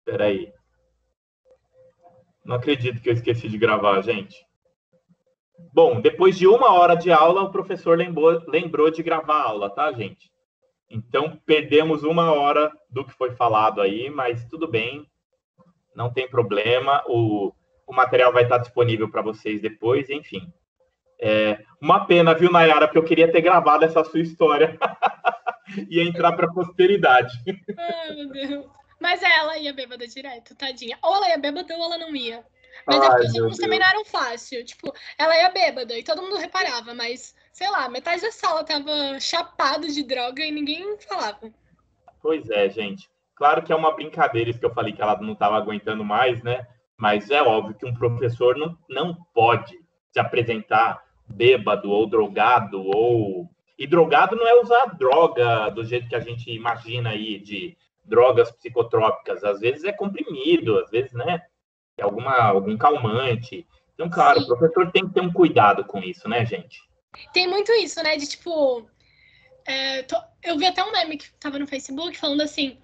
Espera aí. Não acredito que eu esqueci de gravar, gente. Bom, depois de 1 hora de aula, o professor lembrou de gravar a aula, tá, gente? Então, perdemos 1 hora do que foi falado aí, mas tudo bem, não tem problema. O material vai estar disponível para vocês depois, enfim. Uma pena, viu, Nayara, porque eu queria ter gravado essa sua história. Ia entrar para a posteridade. Ai, meu Deus. Mas ela ia bêbada direto, tadinha. Ou ela ia bêbada ou ela não ia. Mas é porque os alunos também não eram fácil. Tipo, ela ia bêbada e todo mundo reparava, mas, sei lá, metade da sala tava chapado de droga e ninguém falava. Pois é, gente. Claro que é uma brincadeira isso que eu falei que ela não estava aguentando mais, né? Mas é óbvio que um professor não pode se apresentar bêbado ou drogado ou... E drogado não é usar droga do jeito que a gente imagina aí, de drogas psicotrópicas. Às vezes é comprimido, às vezes, né? É algum calmante. Então, claro, sim, o professor tem que ter um cuidado com isso, né, gente? Tem muito isso, né? De, tipo... eu vi até um meme que tava no Facebook falando assim...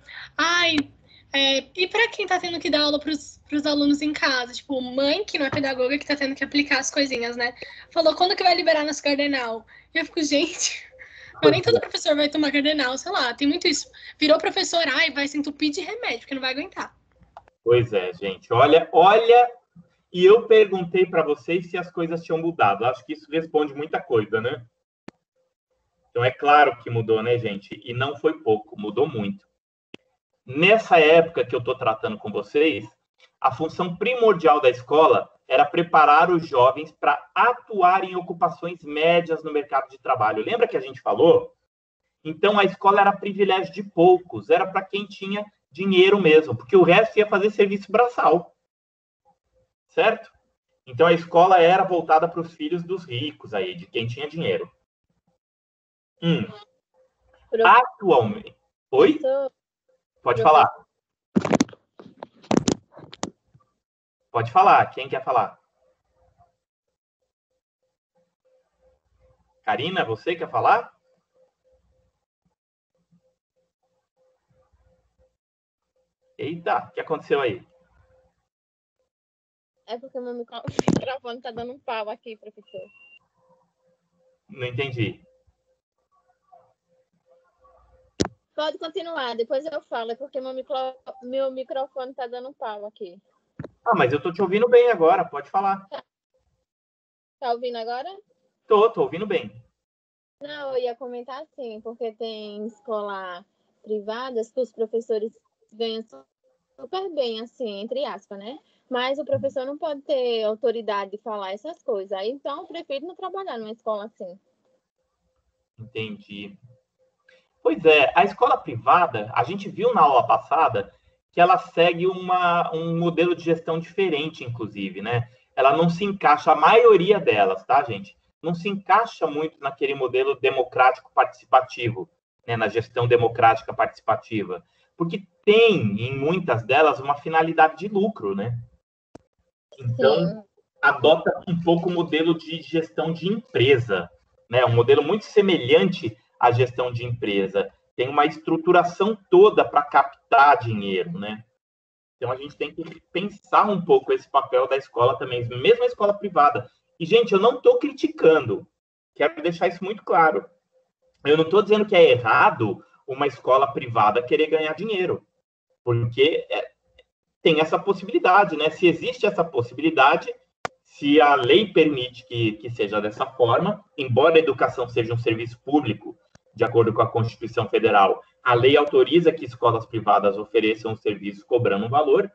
e para quem tá tendo que dar aula pros alunos em casa? Tipo, mãe, que não é pedagoga, que tá tendo que aplicar as coisinhas, né? Falou, quando que vai liberar nosso cardenal? E eu fico, gente... Mas nem todo professor vai tomar cardenal, sei lá, tem muito isso. Virou professor, vai se entupir de remédio, porque não vai aguentar. Pois é, gente. Olha, e eu perguntei para vocês se as coisas tinham mudado. Acho que isso responde muita coisa, né? Então, é claro que mudou, né, gente? E não foi pouco, mudou muito. Nessa época que eu estou tratando com vocês, a função primordial da escola era preparar os jovens para atuar em ocupações médias no mercado de trabalho. Lembra que a gente falou? Então, a escola era privilégio de poucos, era para quem tinha dinheiro mesmo, porque o resto ia fazer serviço braçal. Certo? Então, a escola era voltada para os filhos dos ricos, aí, de quem tinha dinheiro. Atualmente... Oi? Pode falar. Pode falar. Quem quer falar? Karina, você quer falar? Eita, o que aconteceu aí? É porque meu microfone tá dando um pau aqui, professor. Não entendi. Pode continuar, depois eu falo. É porque meu microfone tá dando um pau aqui. Mas eu tô te ouvindo bem agora, pode falar. Tá ouvindo agora? Tô ouvindo bem. Não, eu ia comentar assim, porque tem escola privadas que os professores ganham super bem, assim, entre aspas, né? Mas o professor não pode ter autoridade de falar essas coisas. Aí, então, eu prefiro não trabalhar numa escola assim. Entendi. Pois é, a escola privada, a gente viu na aula passada que ela segue um modelo de gestão diferente, inclusive, né? Ela não se encaixa, a maioria delas, tá, gente? Não se encaixa muito naquele modelo democrático participativo, né? Na gestão democrática participativa. Porque tem, em muitas delas, uma finalidade de lucro, né? Então, sim, adota um pouco o modelo de gestão de empresa, né? Um modelo muito semelhante à gestão de empresa. Tem uma estruturação toda para captar dinheiro, né? Então, a gente tem que pensar um pouco esse papel da escola também, mesmo a escola privada. E, gente, eu não estou criticando, quero deixar isso muito claro. Eu não estou dizendo que é errado uma escola privada querer ganhar dinheiro, porque tem essa possibilidade, né? Se existe essa possibilidade, se a lei permite que seja dessa forma, embora a educação seja um serviço público, de acordo com a Constituição Federal, a lei autoriza que escolas privadas ofereçam um serviço cobrando um valor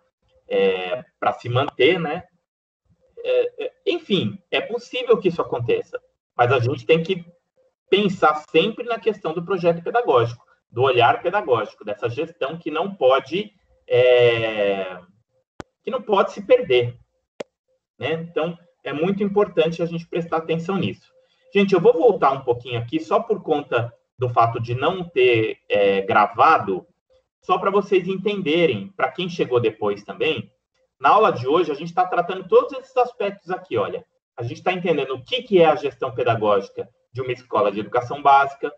para se manter, né? Enfim, é possível que isso aconteça, mas a gente tem que pensar sempre na questão do projeto pedagógico, do olhar pedagógico, dessa gestão que não pode se perder, né? Então, é muito importante a gente prestar atenção nisso. Gente, eu vou voltar um pouquinho aqui, só por conta do fato de não ter gravado, só para vocês entenderem, para quem chegou depois também, na aula de hoje a gente está tratando todos esses aspectos aqui, olha. A gente está entendendo o que é a gestão pedagógica de uma escola de educação básica,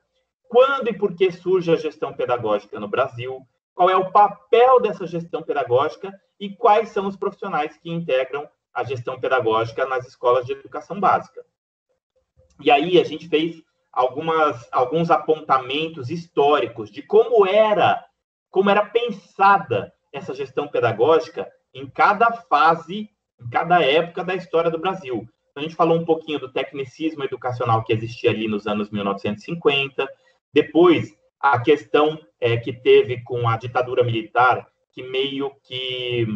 quando e por que surge a gestão pedagógica no Brasil, qual é o papel dessa gestão pedagógica e quais são os profissionais que integram a gestão pedagógica nas escolas de educação básica. E aí a gente fez alguns apontamentos históricos de como era pensada essa gestão pedagógica em cada fase, em cada época da história do Brasil. A gente falou um pouquinho do tecnicismo educacional que existia ali nos anos 1950, depois a questão que teve com a ditadura militar, que meio que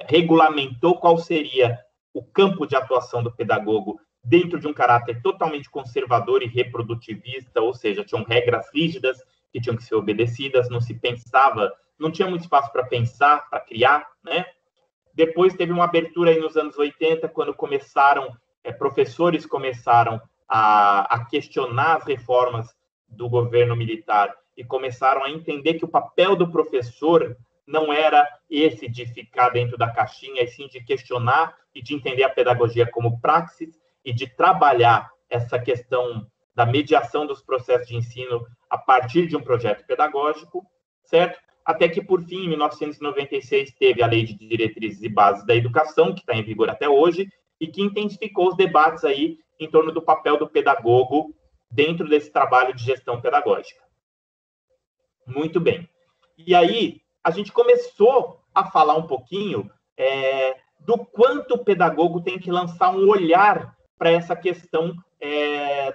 regulamentou qual seria o campo de atuação do pedagogo dentro de um caráter totalmente conservador e reprodutivista, ou seja, tinham regras rígidas que tinham que ser obedecidas, não se pensava, não tinha muito espaço para pensar, para criar, né? Depois teve uma abertura aí nos anos 80, quando professores começaram a questionar as reformas do governo militar e começaram a entender que o papel do professor não era esse de ficar dentro da caixinha, e sim de questionar e de entender a pedagogia como praxis e de trabalhar essa questão da mediação dos processos de ensino a partir de um projeto pedagógico, certo? Até que, por fim, em 1996, teve a Lei de Diretrizes e Bases da Educação, que está em vigor até hoje, e que intensificou os debates aí em torno do papel do pedagogo dentro desse trabalho de gestão pedagógica. Muito bem. E aí, a gente começou a falar um pouquinho do quanto o pedagogo tem que lançar um olhar para essa questão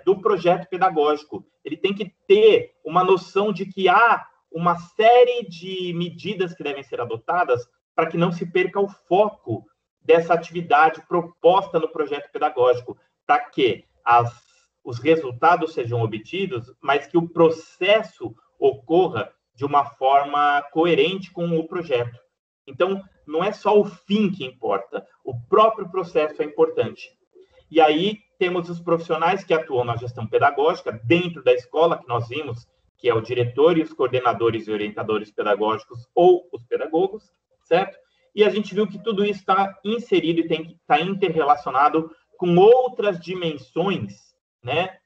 do projeto pedagógico. Ele tem que ter uma noção de que há uma série de medidas que devem ser adotadas para que não se perca o foco dessa atividade proposta no projeto pedagógico, para que os resultados sejam obtidos, mas que o processo ocorra de uma forma coerente com o projeto. Então, não é só o fim que importa, o próprio processo é importante. E aí, temos os profissionais que atuam na gestão pedagógica dentro da escola, que nós vimos, que é o diretor e os coordenadores e orientadores pedagógicos ou os pedagogos, certo? E a gente viu que tudo isso está inserido e tem que estar interrelacionado com outras dimensões, né,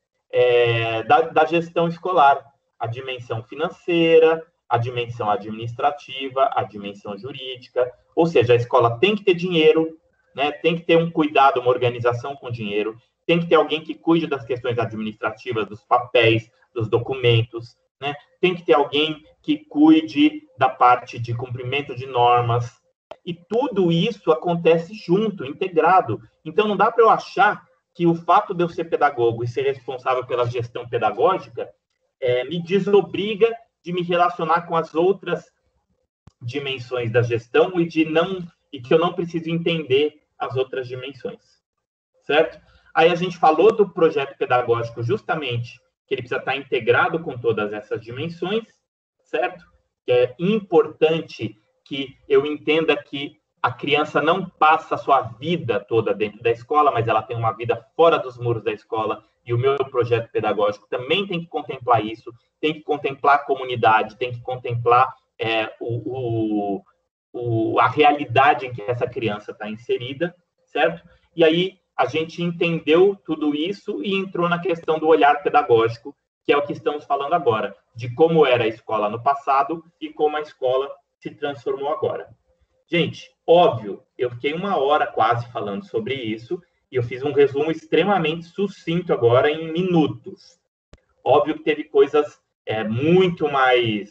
da gestão escolar. A dimensão financeira, a dimensão administrativa, a dimensão jurídica. Ou seja, a escola tem que ter dinheiro, né, tem que ter um cuidado, uma organização com dinheiro, tem que ter alguém que cuide das questões administrativas, dos papéis, dos documentos, né? Tem que ter alguém que cuide da parte de cumprimento de normas. E tudo isso acontece junto, integrado. Então, não dá para eu achar que o fato de eu ser pedagogo e ser responsável pela gestão pedagógica me desobriga de me relacionar com as outras dimensões da gestão e que eu não preciso entender as outras dimensões, certo? Aí a gente falou do projeto pedagógico justamente que ele precisa estar integrado com todas essas dimensões, certo? Que é importante que eu entenda que a criança não passa a sua vida toda dentro da escola, mas ela tem uma vida fora dos muros da escola, e o meu projeto pedagógico também tem que contemplar isso, tem que contemplar a comunidade, tem que contemplar a realidade em que essa criança está inserida, certo? E aí a gente entendeu tudo isso e entrou na questão do olhar pedagógico, que é o que estamos falando agora, de como era a escola no passado e como a escola se transformou agora. Gente, óbvio, eu fiquei 1 hora quase falando sobre isso, e eu fiz um resumo extremamente sucinto agora, em minutos. Óbvio que teve coisas muito mais,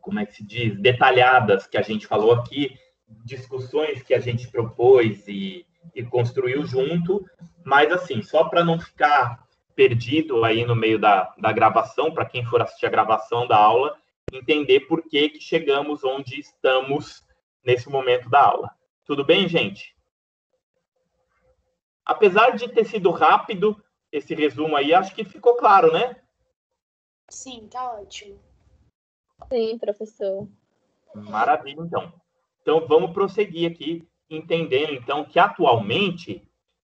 como é que se diz, detalhadas que a gente falou aqui, discussões que a gente propôs e construiu junto, mas assim, só para não ficar perdido aí no meio da gravação, para quem for assistir a gravação da aula, entender por que chegamos onde estamos nesse momento da aula. Tudo bem, gente? Apesar de ter sido rápido esse resumo aí, acho que ficou claro, né? Sim, tá ótimo. Sim, professor. Maravilha, então. Então, vamos prosseguir aqui, entendendo, então, que atualmente,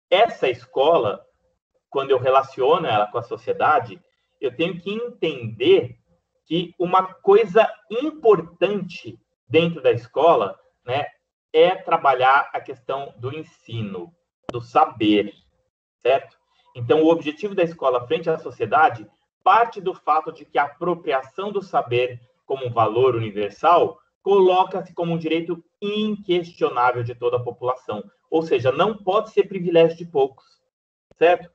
essa escola, quando eu relaciono ela com a sociedade, eu tenho que entender que uma coisa importante dentro da escola, né, é trabalhar a questão do ensino, do saber, certo? Então, o objetivo da escola frente à sociedade parte do fato de que a apropriação do saber como um valor universal coloca-se como um direito inquestionável de toda a população. Ou seja, não pode ser privilégio de poucos, certo?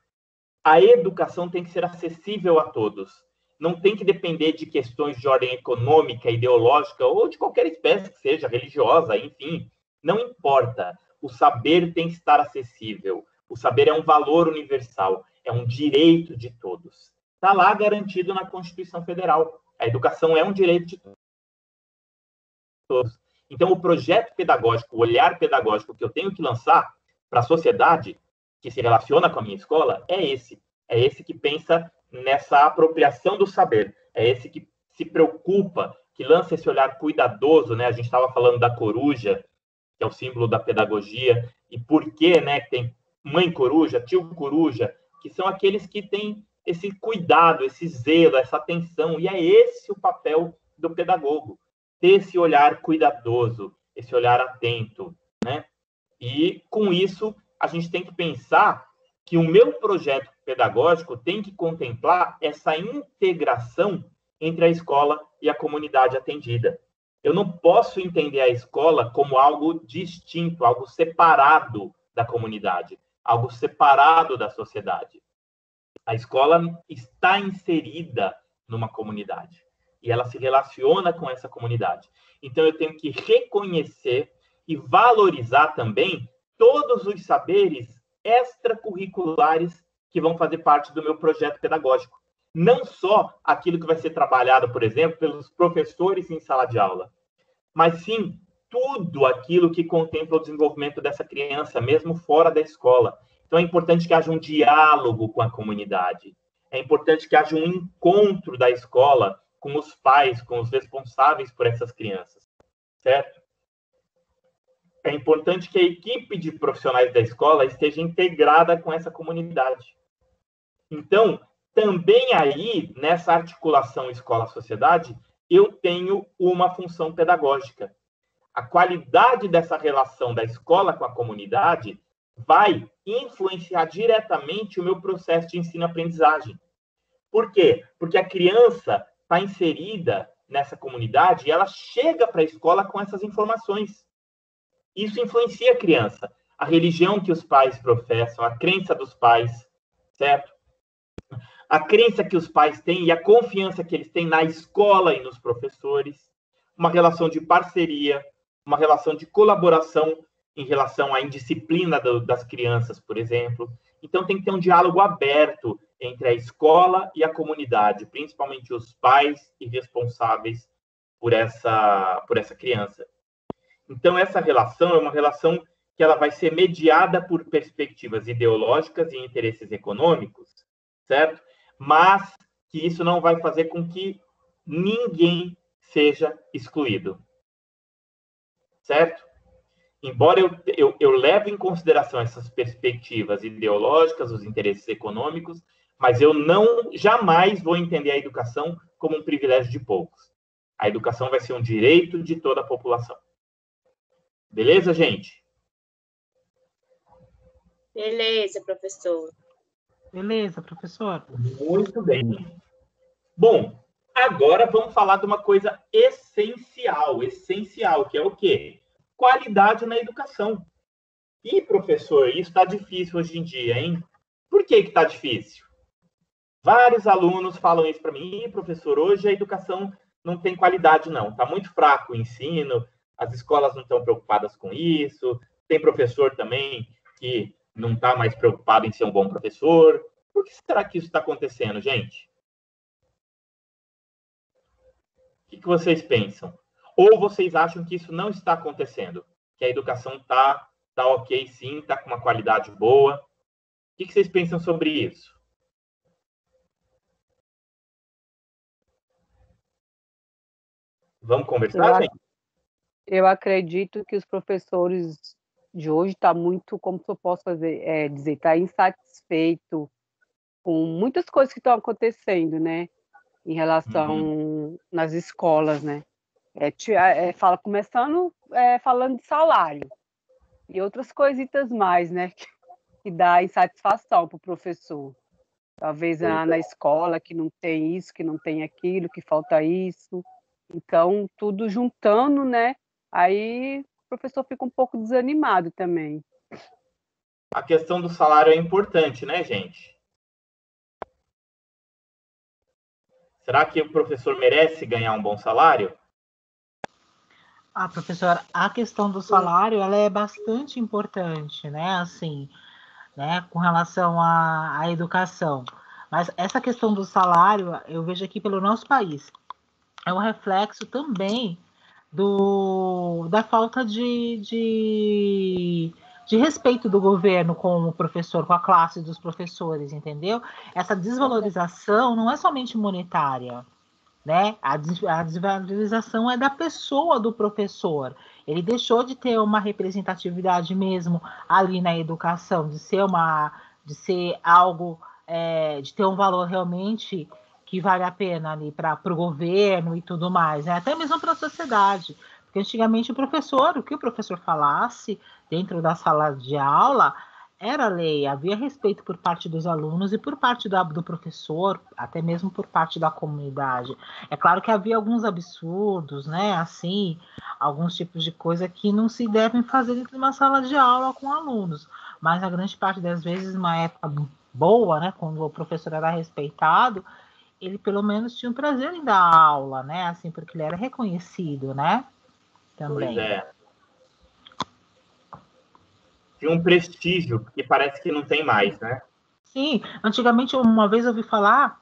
A educação tem que ser acessível a todos. Não tem que depender de questões de ordem econômica, ideológica ou de qualquer espécie que seja, religiosa, enfim. Não importa. O saber tem que estar acessível. O saber é um valor universal, é um direito de todos. Está lá garantido na Constituição Federal. A educação é um direito de todos. Então, o projeto pedagógico, o olhar pedagógico que eu tenho que lançar para a sociedade, que se relaciona com a minha escola, é esse. É esse que pensa nessa apropriação do saber. É esse que se preocupa, que lança esse olhar cuidadoso, né? A gente estava falando da coruja, que é o símbolo da pedagogia, e por que, né, que tem mãe coruja, tio coruja, que são aqueles que têm esse cuidado, esse zelo, essa atenção, e é esse o papel do pedagogo, ter esse olhar cuidadoso, esse olhar atento, né? E, com isso, a gente tem que pensar que o meu projeto pedagógico tem que contemplar essa integração entre a escola e a comunidade atendida. Eu não posso entender a escola como algo distinto, algo separado da comunidade, algo separado da sociedade. A escola está inserida numa comunidade e ela se relaciona com essa comunidade. Então, eu tenho que reconhecer e valorizar também todos os saberes extracurriculares que vão fazer parte do meu projeto pedagógico. Não só aquilo que vai ser trabalhado, por exemplo, pelos professores em sala de aula, mas sim tudo aquilo que contempla o desenvolvimento dessa criança, mesmo fora da escola. Então, é importante que haja um diálogo com a comunidade. É importante que haja um encontro da escola com os pais, com os responsáveis por essas crianças, certo? É importante que a equipe de profissionais da escola esteja integrada com essa comunidade. Então, também aí, nessa articulação escola-sociedade, eu tenho uma função pedagógica. A qualidade dessa relação da escola com a comunidade vai influenciar diretamente o meu processo de ensino-aprendizagem. Por quê? Porque a criança está inserida nessa comunidade e ela chega para a escola com essas informações. Isso influencia a criança. A religião que os pais professam, a crença dos pais, certo? A crença que os pais têm e a confiança que eles têm na escola e nos professores. Uma relação de parceria, uma relação de colaboração em relação à indisciplina das crianças, por exemplo. Então, tem que ter um diálogo aberto entre a escola e a comunidade, principalmente os pais e responsáveis por essa criança. Então, essa relação é uma relação que ela vai ser mediada por perspectivas ideológicas e interesses econômicos, certo? Mas que isso não vai fazer com que ninguém seja excluído, certo? Embora eu leve em consideração essas perspectivas ideológicas, os interesses econômicos, mas eu jamais vou entender a educação como um privilégio de poucos. A educação vai ser um direito de toda a população. Beleza, gente? Beleza, professor. Beleza, professor. Muito bem. Bom, agora vamos falar de uma coisa essencial, que é o quê? Qualidade na educação. E, professor, isso está difícil hoje em dia, hein? Por que está difícil? Vários alunos falam isso para mim. Professor, hoje a educação não tem qualidade, não. Está muito fraco o ensino, as escolas não estão preocupadas com isso. Tem professor também que não está mais preocupado em ser um bom professor. Por que será que isso está acontecendo, gente? O que vocês pensam? Ou vocês acham que isso não está acontecendo? Que a educação está ok, sim, está com uma qualidade boa? O que vocês pensam sobre isso? Vamos conversar, gente? Eu acredito que os professores de hoje estão muito, como que eu posso dizer, está insatisfeito com muitas coisas que estão acontecendo, né? Em relação nas escolas, né? Começando falando de salário e outras coisitas mais, né? Que dá insatisfação para o professor. talvez na escola que não tem isso, que não tem aquilo, que falta isso. Então, tudo juntando, né? Aí o professor fica um pouco desanimado também. A questão do salário é importante, né, gente? Será que o professor merece ganhar um bom salário? Ah, professora, a questão do salário, ela é bastante importante, né? Assim, né? Com relação à educação. Mas essa questão do salário, eu vejo aqui pelo nosso país, é um reflexo também da falta de respeito do governo com o professor, com a classe dos professores, entendeu? Essa desvalorização não é somente monetária, né? A desvalorização é da pessoa do professor. Ele deixou de ter uma representatividade mesmo ali na educação, de ser algo, de ter um valor realmente que vale a pena ali para o governo e tudo mais, né? Até mesmo para a sociedade. Porque antigamente o que o professor falasse dentro da sala de aula era lei, havia respeito por parte dos alunos e por parte do professor, até mesmo por parte da comunidade. É claro que havia alguns absurdos, né? Assim, alguns tipos de coisa que não se devem fazer dentro de uma sala de aula com alunos. Mas a grande parte das vezes, numa época boa, né? Quando o professor era respeitado, ele pelo menos tinha um prazer em dar aula, né? Assim, porque ele era reconhecido, né? Também. Pois é. Tinha um prestígio que parece que não tem mais, né? Sim, antigamente, uma vez eu ouvi falar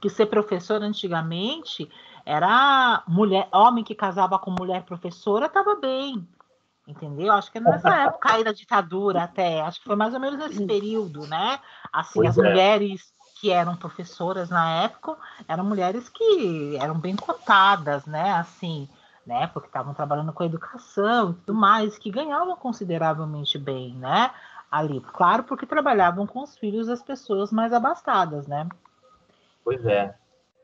que ser professor antigamente era homem que casava com mulher professora estava bem, entendeu? Acho que nessa época aí da ditadura até, acho que foi mais ou menos nesse período, né? Assim, Pois as mulheres que eram professoras na época eram mulheres que eram bem cotadas, né? Assim, né? Porque estavam trabalhando com educação e tudo mais, que ganhavam consideravelmente bem, né? Ali, claro, porque trabalhavam com os filhos das pessoas mais abastadas, né? Pois é.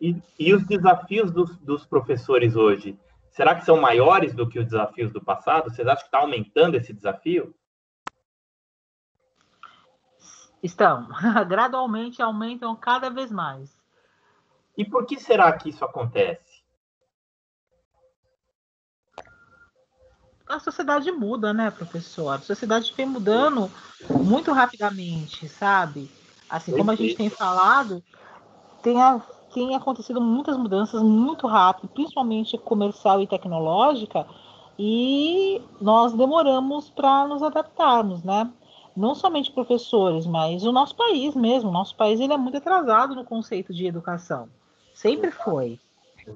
E os desafios dos professores hoje? Será que são maiores do que os desafios do passado? Vocês acham que está aumentando esse desafio? Estão. Gradualmente aumentam cada vez mais. E por que será que isso acontece? A sociedade muda, né, professor? A sociedade vem mudando muito rapidamente, sabe? Assim como a gente tem falado, tem acontecido muitas mudanças muito rápido, principalmente comercial e tecnológica, e nós demoramos para nos adaptarmos, né? Não somente professores, mas o nosso país mesmo. O nosso país ele é muito atrasado no conceito de educação. Sempre foi.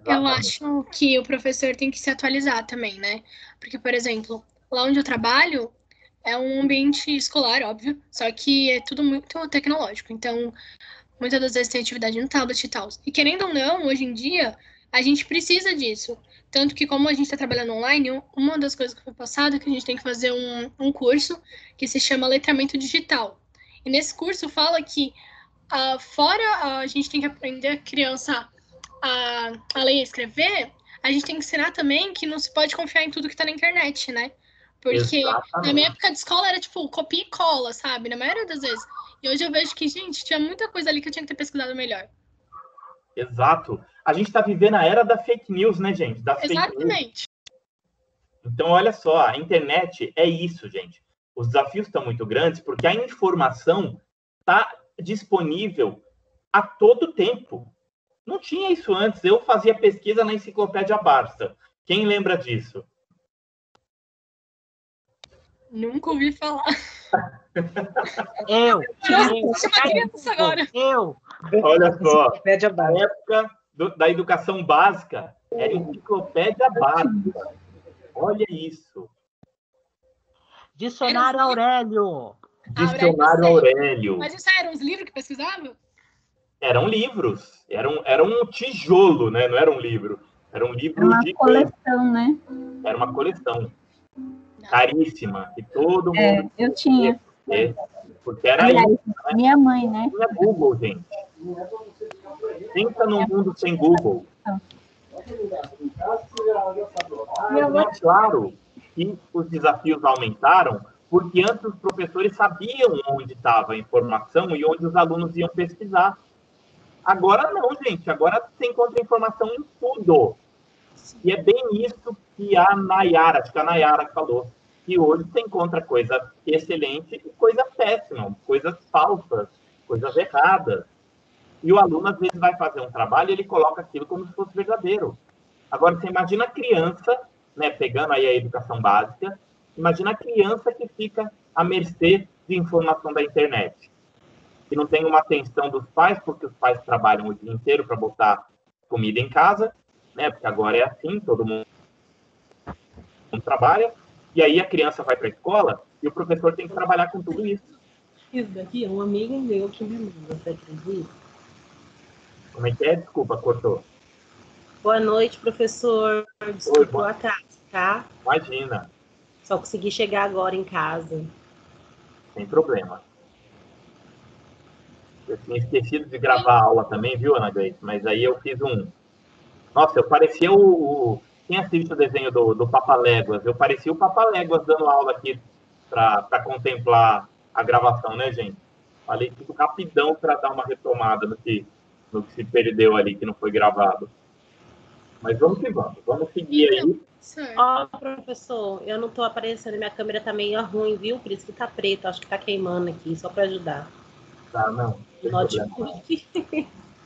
Eu acho que o professor tem que se atualizar também, né? Porque, por exemplo, lá onde eu trabalho é um ambiente escolar, óbvio, só que é tudo muito tecnológico. Então, muitas das vezes tem atividade no tablet e tal. E querendo ou não, hoje em dia, a gente precisa disso. Tanto que, como a gente está trabalhando online, uma das coisas que foi passada é que a gente tem que fazer um curso que se chama Letramento Digital. E nesse curso fala que, fora a gente tem que aprender a criança a ler e escrever, a gente tem que ensinar também que não se pode confiar em tudo que está na internet, né? Porque na minha época de escola era tipo copia e cola, sabe? Na maioria das vezes. E hoje eu vejo que, gente, tinha muita coisa ali que eu tinha que ter pesquisado melhor. Exato. A gente está vivendo a era da fake news, né, gente? Exatamente. Então, olha só, a internet é isso, gente. Os desafios estão muito grandes porque a informação está disponível a todo tempo. Não tinha isso antes. Eu fazia pesquisa na Enciclopédia Barça. Quem lembra disso? Nunca ouvi falar. Eu. Olha só. Na época da educação básica, era Enciclopédia Básica. Olha isso. Dicionário Aurélio. Dicionário Aurélio. Mas isso eram uns livros que pesquisavam? Eram livros. Era um tijolo, né? Não era um livro. Era um livro de... Uma coleção, né? Era uma coleção. Caríssima. E todo mundo... eu tinha. Porque era isso, né? Minha mãe, né? Não é Google, gente. Pensa num mundo sem Google. E é claro que os desafios aumentaram porque antes os professores sabiam onde estava a informação e onde os alunos iam pesquisar. Agora não, gente. Agora você encontra informação em tudo. E é bem isso que a Nayara, acho que a Nayara falou, que hoje você encontra coisa excelente e coisa péssima, coisas falsas, coisas erradas. E o aluno, às vezes, vai fazer um trabalho e ele coloca aquilo como se fosse verdadeiro. Agora, você imagina a criança, né, pegando aí a educação básica, imagina a criança que fica à mercê de informação da internet, que não tem uma atenção dos pais, porque os pais trabalham o dia inteiro para botar comida em casa, né, porque agora é assim, todo mundo trabalha, e aí a criança vai para a escola e o professor tem que trabalhar com tudo isso. Isso daqui é um amigo meu que me manda, você acredita? Como é que é? Desculpa, cortou. Boa noite, professor. Desculpa o atraso, tá? Imagina. Só consegui chegar agora em casa. Sem problema. Eu tinha esquecido de gravar a aula também, viu, Ana Grace? Mas aí eu fiz um... Nossa, eu parecia Quem assiste o desenho do Papaléguas? Eu parecia o Papaléguas dando aula aqui para contemplar a gravação, né, gente? Falei tudo rapidão para dar uma retomada no que se perdeu ali, que não foi gravado. Mas vamos que vamos. Vamos seguir aí. Ó, professor, eu não tô aparecendo, minha câmera tá meio ruim, viu? Por isso que tá preto, acho que tá queimando aqui, só para ajudar. Tá, não. Notebook.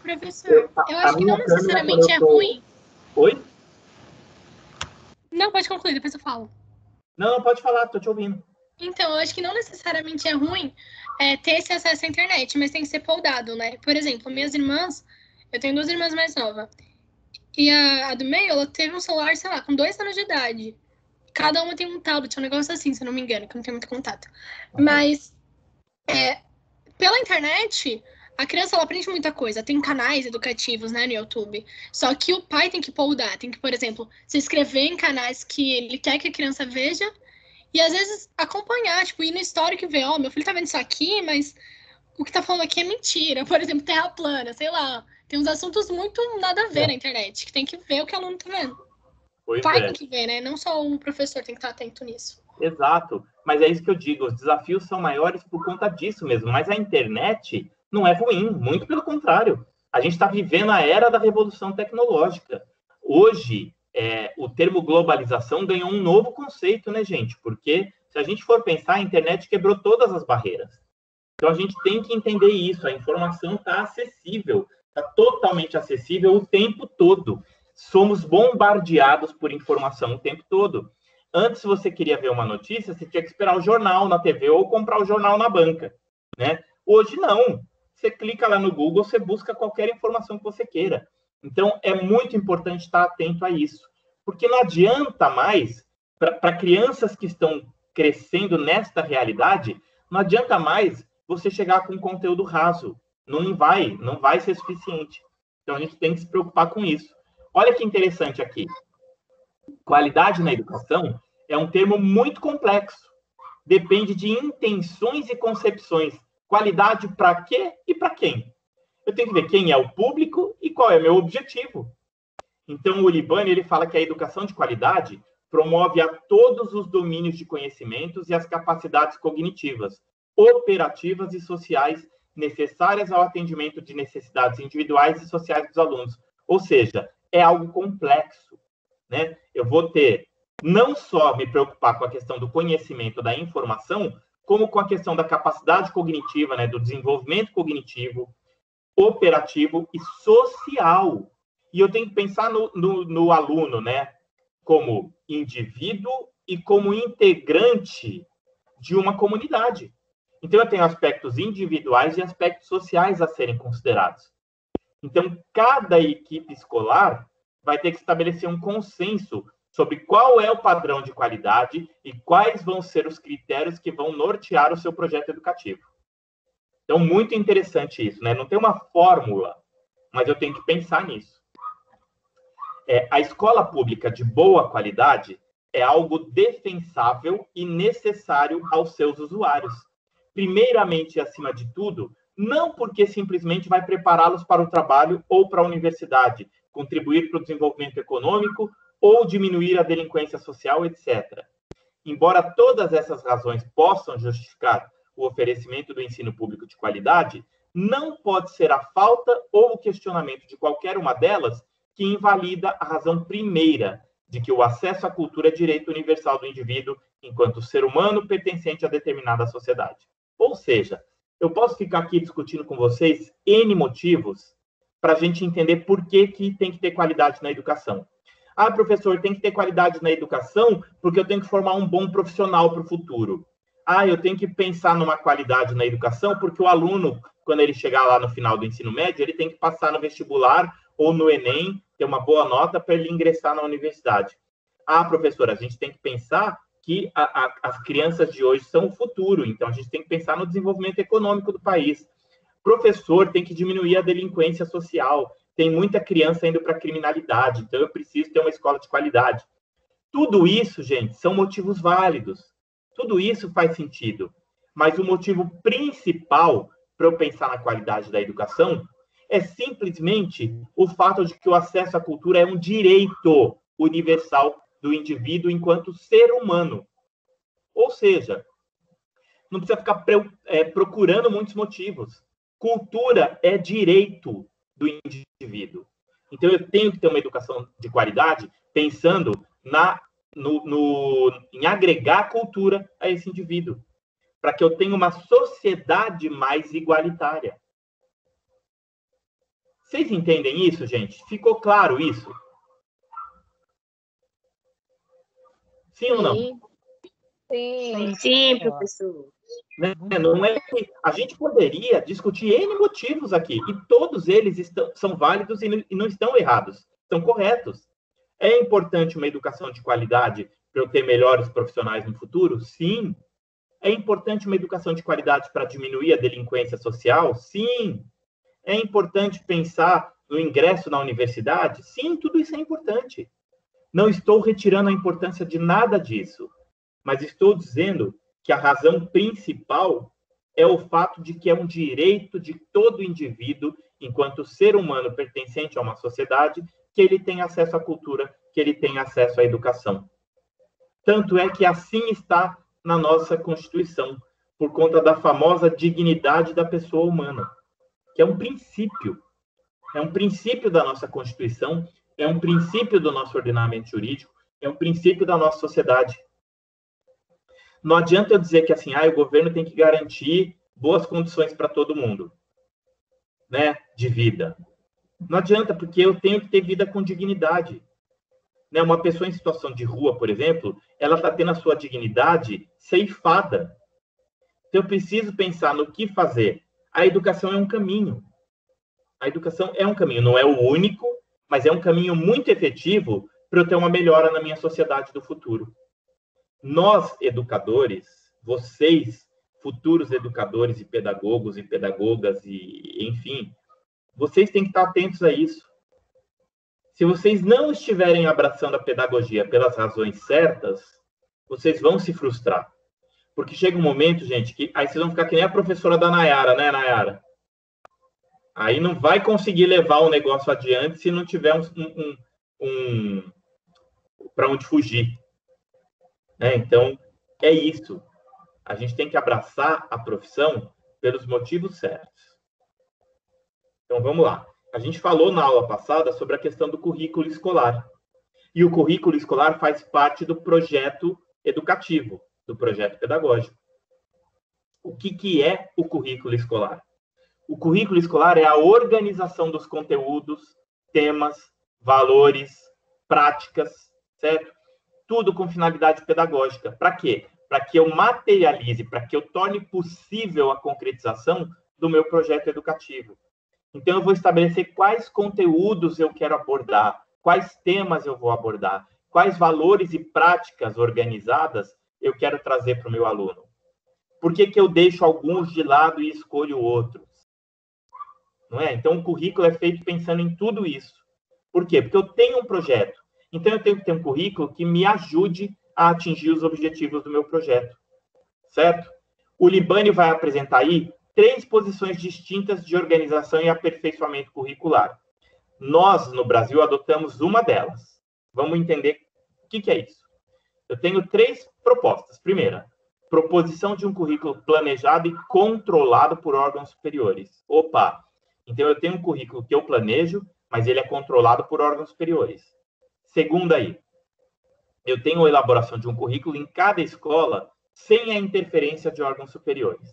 Professor, eu acho que não necessariamente é ruim. Oi? Não, pode concluir, depois eu falo. Não, pode falar, tô te ouvindo. Então, eu acho que não necessariamente é ruim ter esse acesso à internet, mas tem que ser podado, né? Por exemplo, minhas irmãs, eu tenho 2 irmãs mais novas, e a do meio, ela teve um celular, sei lá, com 2 anos de idade. Cada uma tem um tablet, um negócio assim, se eu não me engano, que eu não tenho muito contato. Mas, pela internet, a criança, ela aprende muita coisa. Tem canais educativos, né, no YouTube. Só que o pai tem que podar, tem que, por exemplo, se inscrever em canais que ele quer que a criança veja, e às vezes acompanhar, tipo, ir no histórico e ver, ó, meu filho tá vendo isso aqui, mas o que tá falando aqui é mentira. Por exemplo, terra plana, sei lá. Tem uns assuntos muito nada a ver na internet, que tem que ver o que o aluno tá vendo. O pai tem que ver, né? Não só o professor tem que estar atento nisso. Exato. Mas é isso que eu digo, os desafios são maiores por conta disso mesmo. Mas a internet não é ruim, muito pelo contrário. A gente está vivendo a era da revolução tecnológica. Hoje, o termo globalização ganhou um novo conceito, né, gente? Porque se a gente for pensar, a internet quebrou todas as barreiras. Então, a gente tem que entender isso. A informação está acessível, está totalmente acessível o tempo todo. Somos bombardeados por informação o tempo todo. Antes, se você queria ver uma notícia, você tinha que esperar o jornal na TV ou comprar o jornal na banca, né? Hoje, não. Você clica lá no Google, você busca qualquer informação que você queira. Então, é muito importante estar atento a isso. Porque não adianta mais, para crianças que estão crescendo nesta realidade, não adianta mais você chegar com conteúdo raso. Não vai ser suficiente. Então, a gente tem que se preocupar com isso. Olha que interessante aqui. Qualidade na educação é um termo muito complexo. Depende de intenções e concepções. Qualidade para quê e para quem? Eu tenho que ver quem é o público e qual é o meu objetivo. Então, o Libani, ele fala que a educação de qualidade promove a todos os domínios de conhecimentos e as capacidades cognitivas, operativas e sociais necessárias ao atendimento de necessidades individuais e sociais dos alunos. Ou seja, é algo complexo, né? Eu vou ter não só me preocupar com a questão do conhecimento, da informação, como com a questão da capacidade cognitiva, né, do desenvolvimento cognitivo, operativo e social. E eu tenho que pensar no aluno, né, como indivíduo e como integrante de uma comunidade. Então, eu tenho aspectos individuais e aspectos sociais a serem considerados. Então, cada equipe escolar vai ter que estabelecer um consenso sobre qual é o padrão de qualidade e quais vão ser os critérios que vão nortear o seu projeto educativo. Então, muito interessante isso, né? Não tem uma fórmula, mas eu tenho que pensar nisso. A escola pública de boa qualidade é algo defensável e necessário aos seus usuários. Primeiramente e acima de tudo, não porque simplesmente vai prepará-los para o trabalho ou para a universidade, contribuir para o desenvolvimento econômico ou diminuir a delinquência social, etc. embora todas essas razões possam justificar o oferecimento do ensino público de qualidade, não pode ser a falta ou o questionamento de qualquer uma delas que invalida a razão primeira de que o acesso à cultura é direito universal do indivíduo enquanto ser humano pertencente a determinada sociedade. Ou seja, eu posso ficar aqui discutindo com vocês N motivos para a gente entender por que tem que ter qualidade na educação. Ah, professor, tem que ter qualidade na educação porque eu tenho que formar um bom profissional para o futuro. Ah, eu tenho que pensar numa qualidade na educação porque o aluno, quando ele chegar lá no final do ensino médio, ele tem que passar no vestibular ou no Enem, ter uma boa nota para ele ingressar na universidade. Ah, professor, a gente tem que pensar que as crianças de hoje são o futuro, então a gente tem que pensar no desenvolvimento econômico do país. Professor, tem que diminuir a delinquência social, tem muita criança indo para a criminalidade, então eu preciso ter uma escola de qualidade. Tudo isso, gente, são motivos válidos. Tudo isso faz sentido. Mas o motivo principal para eu pensar na qualidade da educação é simplesmente o fato de que o acesso à cultura é um direito universal do indivíduo enquanto ser humano. Ou seja, não precisa ficar procurando muitos motivos. Cultura é direito do indivíduo. Então, eu tenho que ter uma educação de qualidade pensando em agregar cultura a esse indivíduo, para que eu tenha uma sociedade mais igualitária. Vocês entendem isso, gente? Ficou claro isso? Sim ou não? Sim. Sim, professor. Não é que a gente poderia discutir N motivos aqui, e todos eles são válidos e não estão errados, estão corretos. É importante uma educação de qualidade para eu ter melhores profissionais no futuro? Sim. É importante uma educação de qualidade para diminuir a delinquência social? Sim. É importante pensar no ingresso na universidade? Sim, tudo isso é importante. Não estou retirando a importância de nada disso, mas estou dizendo que a razão principal é o fato de que é um direito de todo indivíduo, enquanto ser humano pertencente a uma sociedade, que ele tem acesso à cultura, que ele tem acesso à educação. Tanto é que assim está na nossa Constituição, por conta da famosa dignidade da pessoa humana, que é um princípio da nossa Constituição, é um princípio do nosso ordenamento jurídico, é um princípio da nossa sociedade. Não adianta eu dizer que assim, o governo tem que garantir boas condições para todo mundo, né, de vida. Não adianta, porque eu tenho que ter vida com dignidade. Né? Uma pessoa em situação de rua, por exemplo, ela está tendo a sua dignidade ceifada. Então, eu preciso pensar no que fazer. A educação é um caminho. A educação é um caminho, não é o único, mas é um caminho muito efetivo para eu ter uma melhora na minha sociedade do futuro. Nós, educadores, vocês, futuros educadores e pedagogos e pedagogas, e enfim, vocês têm que estar atentos a isso. Se vocês não estiverem abraçando a pedagogia pelas razões certas, vocês vão se frustrar. Porque chega um momento, gente, que aí vocês vão ficar que nem a professora da Nayara, né, Nayara? Aí não vai conseguir levar o negócio adiante se não tiver para onde fugir. Né? Então, é isso. A gente tem que abraçar a profissão pelos motivos certos. Então, vamos lá. A gente falou na aula passada sobre a questão do currículo escolar. E o currículo escolar faz parte do projeto educativo, do projeto pedagógico. O que é o currículo escolar? O currículo escolar é a organização dos conteúdos, temas, valores, práticas, certo? Tudo com finalidade pedagógica. Para quê? Para que eu materialize, para que eu torne possível a concretização do meu projeto educativo. Então, eu vou estabelecer quais conteúdos eu quero abordar, quais temas eu vou abordar, quais valores e práticas organizadas eu quero trazer para o meu aluno. Por que eu deixo alguns de lado e escolho outros? Não é? Então, o currículo é feito pensando em tudo isso. Por quê? Porque eu tenho um projeto. Então, eu tenho que ter um currículo que me ajude a atingir os objetivos do meu projeto. Certo? O Libânio vai apresentar aí 3 posições distintas de organização e aperfeiçoamento curricular. Nós, no Brasil, adotamos uma delas. Vamos entender o que é isso. Eu tenho 3 propostas. Primeira, proposição de um currículo planejado e controlado por órgãos superiores. Opa! Então, eu tenho um currículo que eu planejo, mas ele é controlado por órgãos superiores. Segunda aí, eu tenho a elaboração de um currículo em cada escola sem a interferência de órgãos superiores.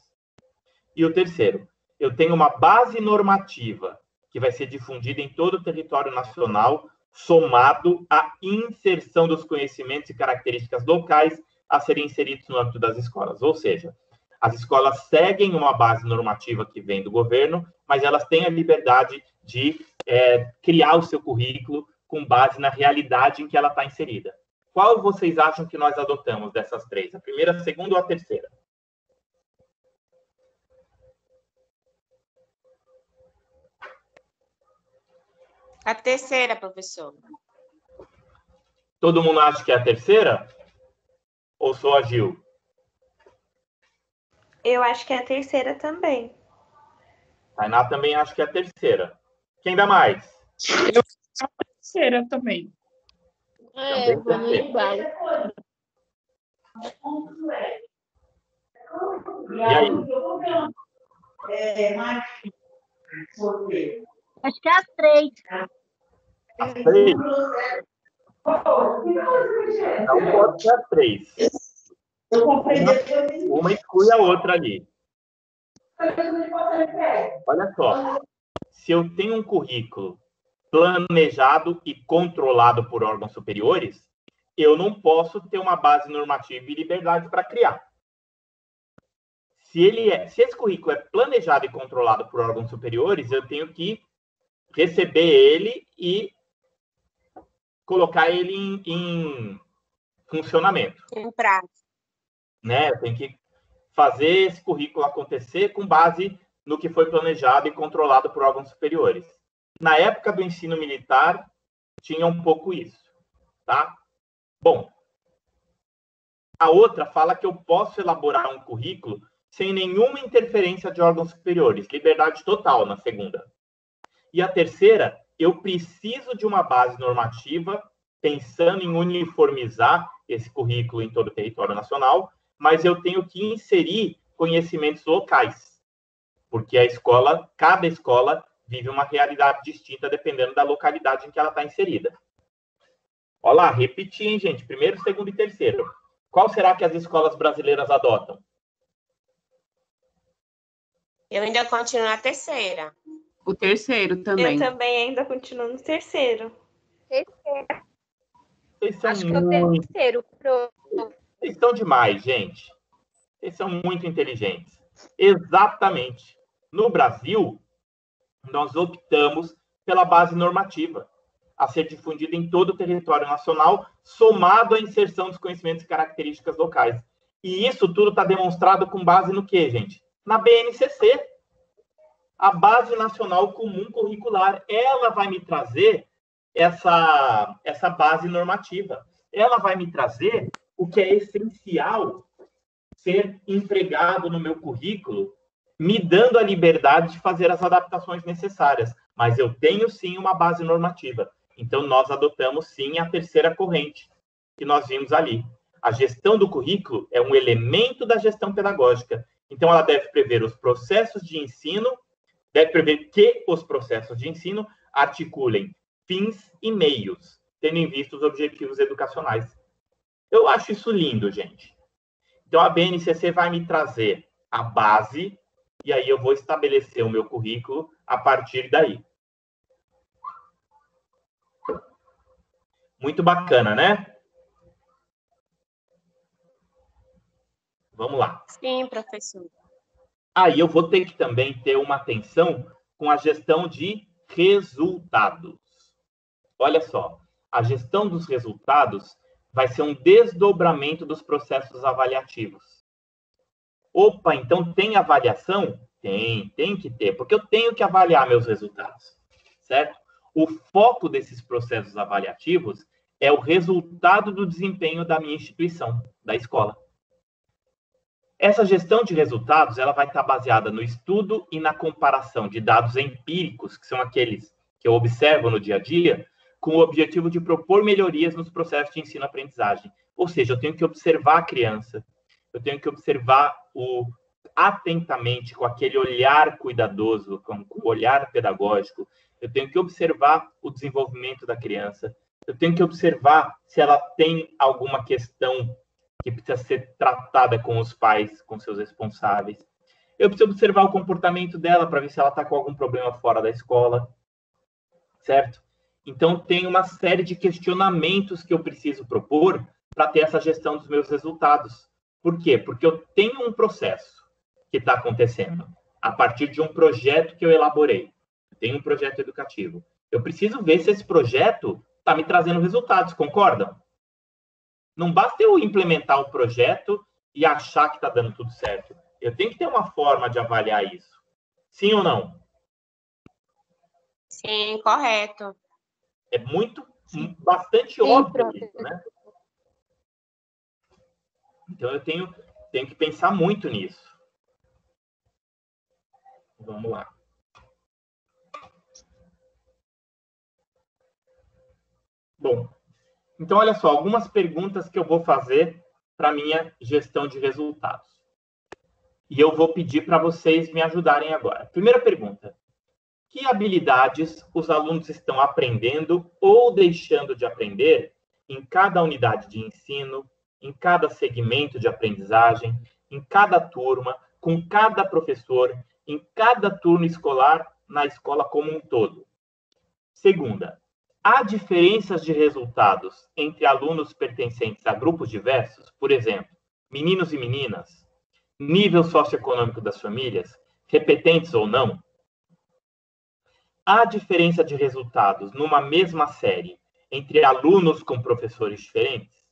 E o terceiro, eu tenho uma base normativa que vai ser difundida em todo o território nacional, somado à inserção dos conhecimentos e características locais a serem inseridos no âmbito das escolas. Ou seja, as escolas seguem uma base normativa que vem do governo, mas elas têm a liberdade de criar o seu currículo com base na realidade em que ela está inserida. Qual vocês acham que nós adotamos dessas 3? A primeira, a segunda ou a terceira? A terceira, professor. Todo mundo acha que é a terceira? Ou só a Gil? Eu acho que é a terceira também. Tainá também acha que é a terceira. Quem dá mais? Eu acho a terceira também. Vamos igual. E aí? Acho que é as 3. As 3? Não pode ser as 3. Uma exclui a outra ali. Olha só. Se eu tenho um currículo planejado e controlado por órgãos superiores, eu não posso ter uma base normativa e liberdade para criar. Se esse currículo é planejado e controlado por órgãos superiores, eu tenho que receber ele e colocar ele em funcionamento. Em prática. Né? Eu tenho que fazer esse currículo acontecer com base no que foi planejado e controlado por órgãos superiores. Na época do ensino militar, tinha um pouco isso, tá? Bom, a outra fala que eu posso elaborar um currículo sem nenhuma interferência de órgãos superiores, liberdade total na segunda. E a terceira, eu preciso de uma base normativa, pensando em uniformizar esse currículo em todo o território nacional, mas eu tenho que inserir conhecimentos locais, porque cada escola vive uma realidade distinta dependendo da localidade em que ela está inserida. Olha lá, repetir, hein, gente? Primeiro, segundo e terceiro. Qual será que as escolas brasileiras adotam? Eu ainda continuo na terceira. O terceiro também. Eu também ainda continuo no terceiro. Vocês são Acho que eu tenho terceiro. Vocês são demais, gente. Vocês são muito inteligentes. Exatamente. No Brasil, nós optamos pela base normativa a ser difundida em todo o território nacional, somado à inserção dos conhecimentos e características locais. E isso tudo está demonstrado com base no quê, gente? Na BNCC, a Base Nacional Comum Curricular. Ela vai me trazer essa base normativa. Ela vai me trazer o que é essencial ser empregado no meu currículo, me dando a liberdade de fazer as adaptações necessárias. Mas eu tenho, sim, uma base normativa. Então, nós adotamos, sim, a terceira corrente que nós vimos ali. A gestão do currículo é um elemento da gestão pedagógica. Então, ela deve prever os processos de ensino, deve prever que os processos de ensino articulem fins e meios, tendo em vista os objetivos educacionais. Eu acho isso lindo, gente. Então, a BNCC vai me trazer a base, e aí eu vou estabelecer o meu currículo a partir daí. Muito bacana, né? Vamos lá. Sim, professor. Aí eu vou ter que também ter uma atenção com a gestão de resultados. Olha só, a gestão dos resultados vai ser um desdobramento dos processos avaliativos. Opa, então tem avaliação? Tem que ter, porque eu tenho que avaliar meus resultados, certo? O foco desses processos avaliativos é o resultado do desempenho da minha instituição, da escola. Essa gestão de resultados, ela vai estar baseada no estudo e na comparação de dados empíricos, que são aqueles que eu observo no dia a dia, com o objetivo de propor melhorias nos processos de ensino-aprendizagem. Ou seja, eu tenho que observar a criança, eu tenho que observar atentamente, com aquele olhar cuidadoso, com o olhar pedagógico, eu tenho que observar o desenvolvimento da criança, eu tenho que observar se ela tem alguma questão que precisa ser tratada com os pais, com seus responsáveis. Eu preciso observar o comportamento dela para ver se ela está com algum problema fora da escola, certo? Então, tem uma série de questionamentos que eu preciso propor para ter essa gestão dos meus resultados. Por quê? Porque eu tenho um processo que está acontecendo a partir de um projeto que eu elaborei. Eu tenho um projeto educativo. Eu preciso ver se esse projeto está me trazendo resultados, concordam? Não basta eu implementar o projeto e achar que está dando tudo certo. Eu tenho que ter uma forma de avaliar isso. Sim ou não? Sim, correto. É bastante óbvio isso, né? Então, eu tenho que pensar muito nisso. Vamos lá. Bom, então, olha só, algumas perguntas que eu vou fazer para a minha gestão de resultados. E eu vou pedir para vocês me ajudarem agora. Primeira pergunta. Que habilidades os alunos estão aprendendo ou deixando de aprender em cada unidade de ensino, em cada segmento de aprendizagem, em cada turma, com cada professor, em cada turno escolar, na escola como um todo? Segunda, há diferenças de resultados entre alunos pertencentes a grupos diversos? Por exemplo, meninos e meninas, nível socioeconômico das famílias, repetentes ou não? Há diferença de resultados numa mesma série entre alunos com professores diferentes?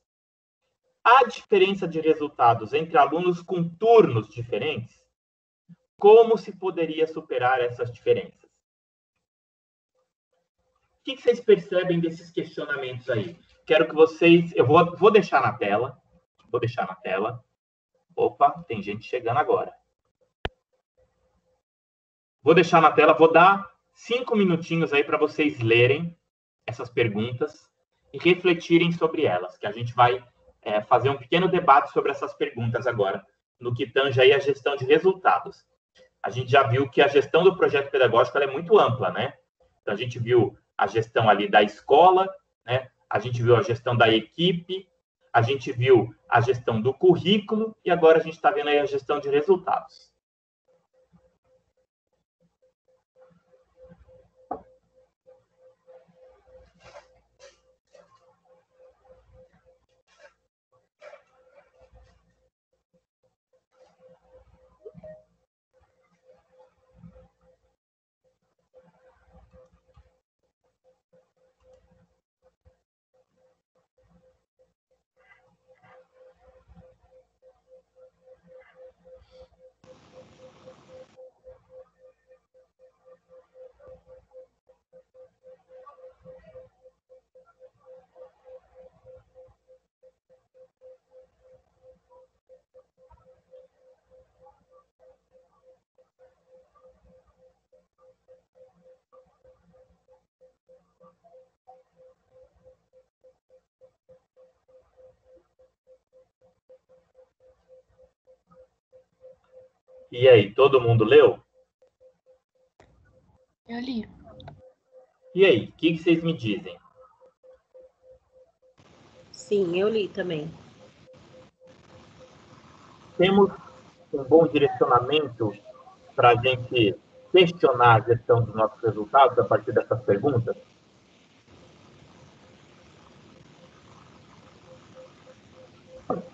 Há diferença de resultados entre alunos com turnos diferentes? Como se poderia superar essas diferenças? O que vocês percebem desses questionamentos aí? Quero que vocês... Eu vou deixar na tela. Vou deixar na tela. Opa, tem gente chegando agora. Vou deixar na tela, vou dar 5 minutinhos aí para vocês lerem essas perguntas e refletirem sobre elas, que a gente vai fazer um pequeno debate sobre essas perguntas agora, no que tange aí a gestão de resultados. A gente já viu que a gestão do projeto pedagógico ela é muito ampla, né? Então, a gente viu a gestão ali da escola, né? A gente viu a gestão da equipe, a gente viu a gestão do currículo e agora a gente está vendo aí a gestão de resultados. E aí, todo mundo leu? Eu li. E aí, o que vocês me dizem? Sim, eu li também. Temos um bom direcionamento para a gente questionar a gestão dos nossos resultados a partir dessas perguntas?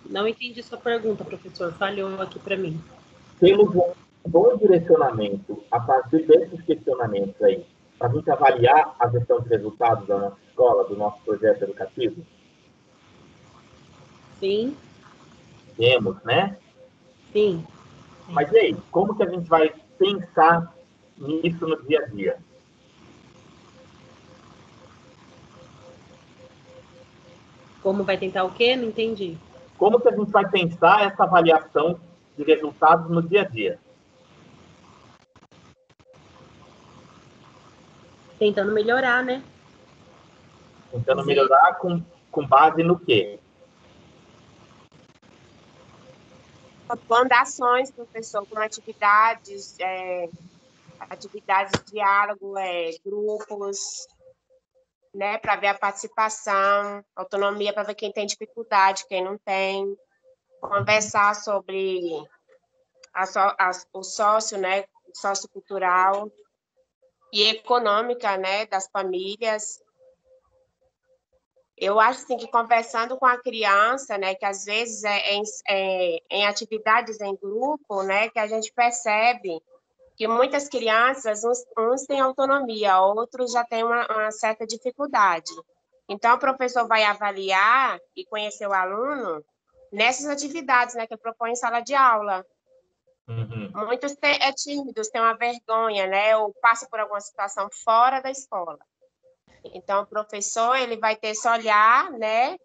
Não entendi sua pergunta, professor. Falhou aqui para mim. Temos um bom direcionamento a partir desses questionamentos aí, para a gente avaliar a gestão de resultados da nossa escola, do nosso projeto educativo? Sim. Temos, né? Sim. Mas e aí, como que a gente vai pensar nisso no dia a dia? Como vai tentar o quê? Não entendi. Como que a gente vai pensar essa avaliação de resultados no dia a dia? Tentando melhorar, né? Tentando melhorar com base no quê? Propondo ações, professor, com atividades, atividades de diálogo, grupos, né, para ver a participação, autonomia para ver quem tem dificuldade, quem não tem, conversar sobre o sócio, né, sociocultural e econômica, né, das famílias. Eu acho assim, que conversando com a criança, né, que às vezes em atividades em grupo, né, que a gente percebe que muitas crianças, uns têm autonomia, outros já têm uma certa dificuldade. Então, o professor vai avaliar e conhecer o aluno nessas atividades, né, que propõe em sala de aula. Muitos tímidos, têm uma vergonha, né, ou passam por alguma situação fora da escola. Então, o professor ele vai ter esse olhar, né,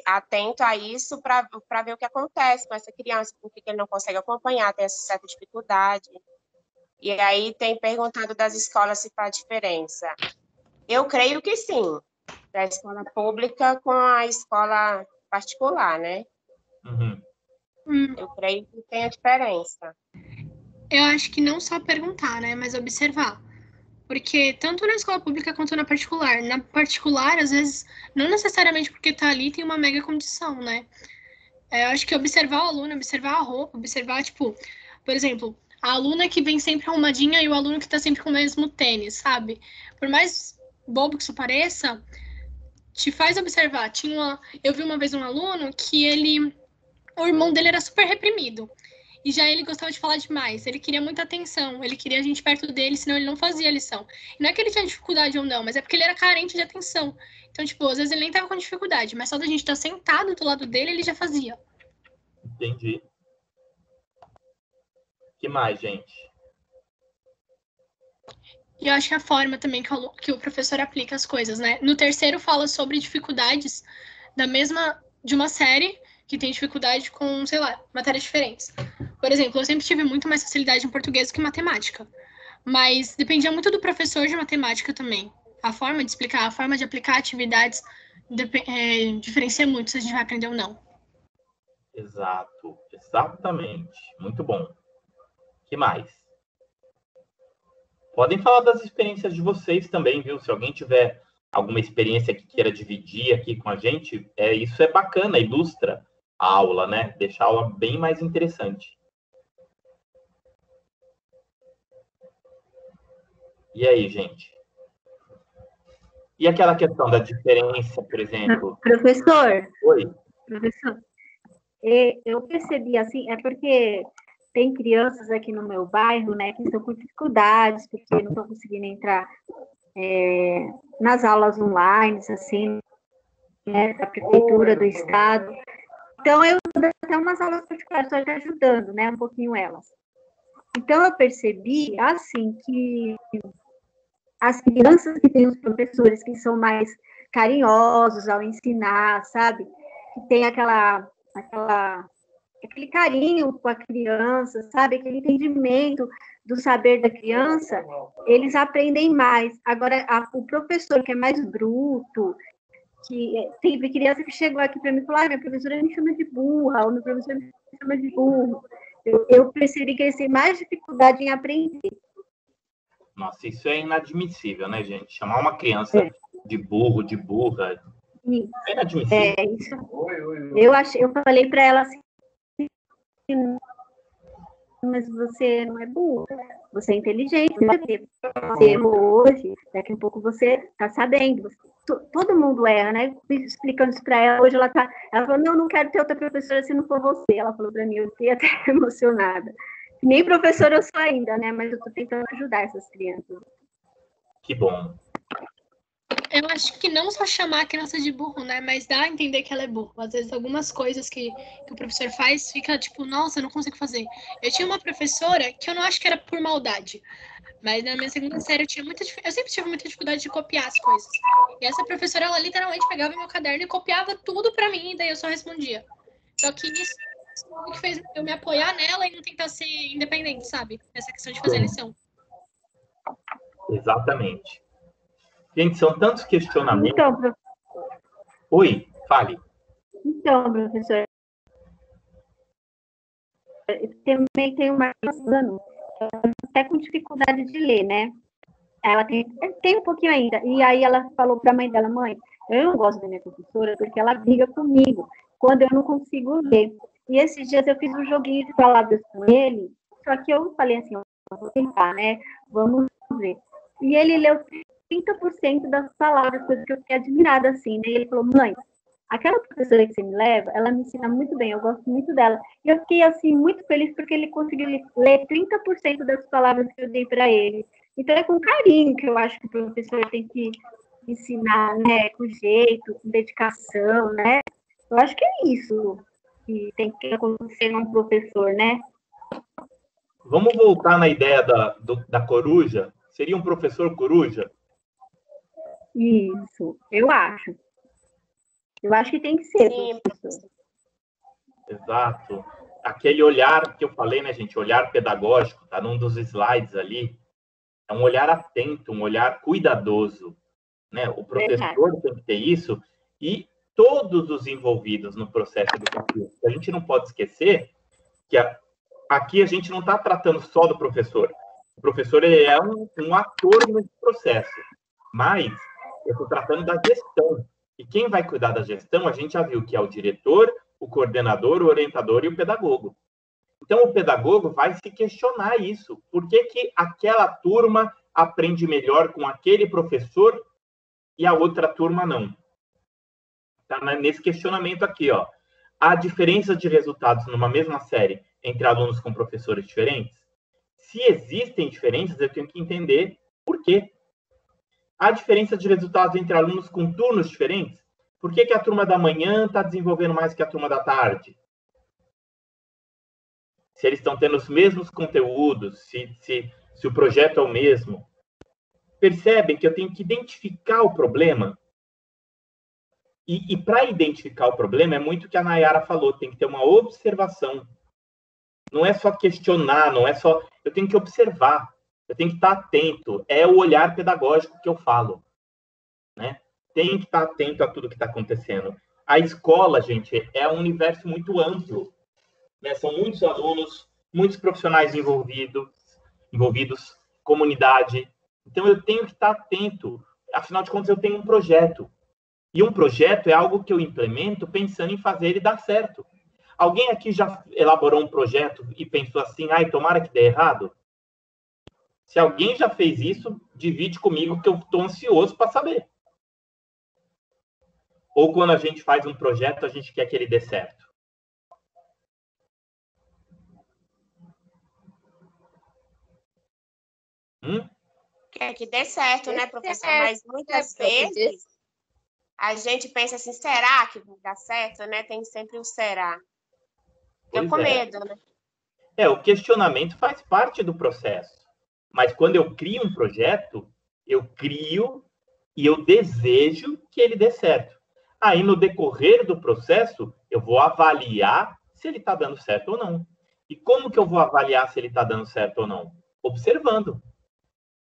atento a isso para ver o que acontece com essa criança, porque ele não consegue acompanhar, tem essa certa dificuldade. E aí tem perguntado das escolas se faz diferença. Eu creio que sim, da escola pública com a escola particular, né? Eu creio que tem a diferença. Eu acho que não só perguntar, né, mas observar. Porque tanto na escola pública quanto na particular, às vezes, não necessariamente porque tá ali tem uma mega condição, né? Eu acho que observar o aluno, observar a roupa, observar, tipo, por exemplo, a aluna que vem sempre arrumadinha e o aluno que tá sempre com o mesmo tênis, sabe? Por mais bobo que isso pareça, te faz observar. Eu vi uma vez um aluno que o irmão dele era super reprimido. E já ele gostava de falar demais. Ele queria muita atenção. Ele queria a gente perto dele, senão ele não fazia a lição. E não é que ele tinha dificuldade ou não, mas é porque ele era carente de atenção. Então, tipo, às vezes ele nem tava com dificuldade, mas só da gente estar sentado do lado dele, ele já fazia. Entendi. O que mais, gente? E eu acho que a forma também que o professor aplica as coisas, né? No terceiro fala sobre dificuldades de uma série que tem dificuldade com, sei lá, matérias diferentes. Por exemplo, eu sempre tive muito mais facilidade em português do que em matemática. Mas dependia muito do professor de matemática também. A forma de explicar, a forma de aplicar atividades diferencia muito se a gente vai aprender ou não. Exato, exatamente. Muito bom. O que mais? Podem falar das experiências de vocês também, viu? Se alguém tiver alguma experiência que queira dividir aqui com a gente, isso é bacana, ilustra a aula, né? Deixa a aula bem mais interessante. E aí, gente? E aquela questão da diferença, por exemplo? Professor? Oi? Professor, eu percebi assim, é porque tem crianças aqui no meu bairro, né, que estão com dificuldades, porque não estão conseguindo entrar nas aulas online, assim, né, da prefeitura, do estado. Então, eu dou até umas aulas particulares, estou ajudando, né, um pouquinho elas. Então, eu percebi, assim, que as crianças que têm os professores que são mais carinhosos ao ensinar, sabe? Que tem aquele carinho com a criança, sabe? Aquele entendimento do saber da criança, eles aprendem mais. Agora, o professor que é mais bruto, que teve criança que chegou aqui para mim e falou: minha professora me chama de burra, ou meu professor me chama de burro. Eu percebi que eles têm mais dificuldade em aprender. Nossa, isso é inadmissível, né, gente? Chamar uma criança de burro, de burra, é inadmissível. Isso. Eu falei para ela assim, mas você não é burro, você é inteligente, você errou hoje, daqui a pouco você está sabendo. Todo mundo erra, né? Explicando isso para ela, hoje ela falou, não quero ter outra professora se não for você. Ela falou para mim, eu fiquei até emocionada. Nem professora eu sou ainda, né? Mas eu estou tentando ajudar essas crianças. Que bom. Eu acho que não só chamar a criança de burro, né? Mas dá a entender que ela é burro. Às vezes algumas coisas que o professor faz fica tipo, nossa, eu não consigo fazer. Eu tinha uma professora que eu não acho que era por maldade. Mas na minha segunda série eu sempre tive muita dificuldade de copiar as coisas. E essa professora, ela literalmente pegava meu caderno e copiava tudo pra mim, e daí eu só respondia. Só que isso que fez eu me apoiar nela e não tentar ser independente, sabe? Essa questão de fazer lição. Exatamente. Gente, são tantos questionamentos. Então, Oi, fale. professor, eu também tenho uma ano, até com dificuldade de ler, né? Ela tem um pouquinho ainda. E aí ela falou para a mãe dela, mãe, eu não gosto da minha professora porque ela briga comigo quando eu não consigo ler. E esses dias eu fiz um joguinho de palavras com ele, só que eu falei assim, eu vou tentar, né? Vamos ver. E ele leu 30% das palavras, coisa que eu fiquei admirada, assim, né? E ele falou, mãe, aquela professora que você me leva, ela me ensina muito bem, eu gosto muito dela. E eu fiquei, assim, muito feliz porque ele conseguiu ler 30% das palavras que eu dei para ele. Então, é com carinho que eu acho que o professor tem que ensinar, né? Com jeito, com dedicação, né? Eu acho que é isso que tem que acontecer num professor, né? Vamos voltar na ideia da coruja? Seria um professor coruja? Isso, eu acho. Eu acho que tem que ser, Sim, professor. Exato. Aquele olhar que eu falei, né, gente? Olhar pedagógico, tá num dos slides ali. É um olhar atento, um olhar cuidadoso, né? O professor tem que ter isso e todos os envolvidos no processo educativo. A gente não pode esquecer que aqui a gente não está tratando só do professor. O professor ele é um ator nesse processo, mas eu estou tratando da gestão. E quem vai cuidar da gestão, a gente já viu que é o diretor, o coordenador, o orientador e o pedagogo. Então, o pedagogo vai se questionar isso. Por que que aquela turma aprende melhor com aquele professor e a outra turma não? Está nesse questionamento aqui, ó. Há diferença de resultados numa mesma série entre alunos com professores diferentes? Se existem diferenças, eu tenho que entender por quê. Há diferença de resultados entre alunos com turnos diferentes? Por que que a turma da manhã está desenvolvendo mais que a turma da tarde? Se eles estão tendo os mesmos conteúdos, se o projeto é o mesmo. Percebem que eu tenho que identificar o problema? E para identificar o problema, é muito o que a Nayara falou, tem que ter uma observação. Não é só questionar, não é só... Eu tenho que observar, eu tenho que estar atento. É o olhar pedagógico que eu falo, né? Tem que estar atento a tudo que está acontecendo. A escola, gente, é um universo muito amplo, né? São muitos alunos, muitos profissionais envolvidos, comunidade. Então, eu tenho que estar atento. Afinal de contas, eu tenho um projeto. E um projeto é algo que eu implemento pensando em fazer ele dar certo. Alguém aqui já elaborou um projeto e pensou assim, ai, tomara que dê errado? Se alguém já fez isso, divide comigo que eu estou ansioso para saber. Ou quando a gente faz um projeto, a gente quer que ele dê certo. Quer que dê certo, né, professor? Mas muitas vezes a gente pensa assim, será que vai dar certo, né? Tem sempre o será. Eu com medo, né? O questionamento faz parte do processo. Mas quando eu crio um projeto, eu crio e eu desejo que ele dê certo. Aí, no decorrer do processo, eu vou avaliar se ele está dando certo ou não. E como que eu vou avaliar se ele está dando certo ou não? Observando,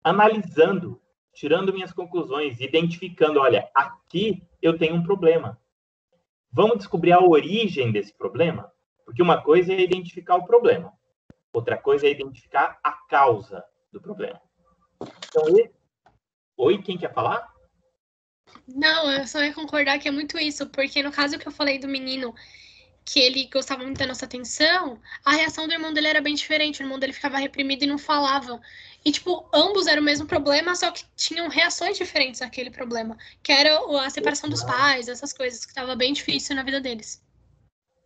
analisando, tirando minhas conclusões, identificando, olha, aqui eu tenho um problema. Vamos descobrir a origem desse problema? Porque uma coisa é identificar o problema, outra coisa é identificar a causa do problema. Então, oi, quem quer falar? Não, eu só ia concordar que é muito isso, porque no caso que eu falei do menino, que ele gostava muito da nossa atenção, a reação do irmão dele era bem diferente. O irmão dele ficava reprimido e não falava. E, tipo, ambos eram o mesmo problema, só que tinham reações diferentes àquele problema. Que era a separação dos pais, essas coisas, que estava bem difícil na vida deles.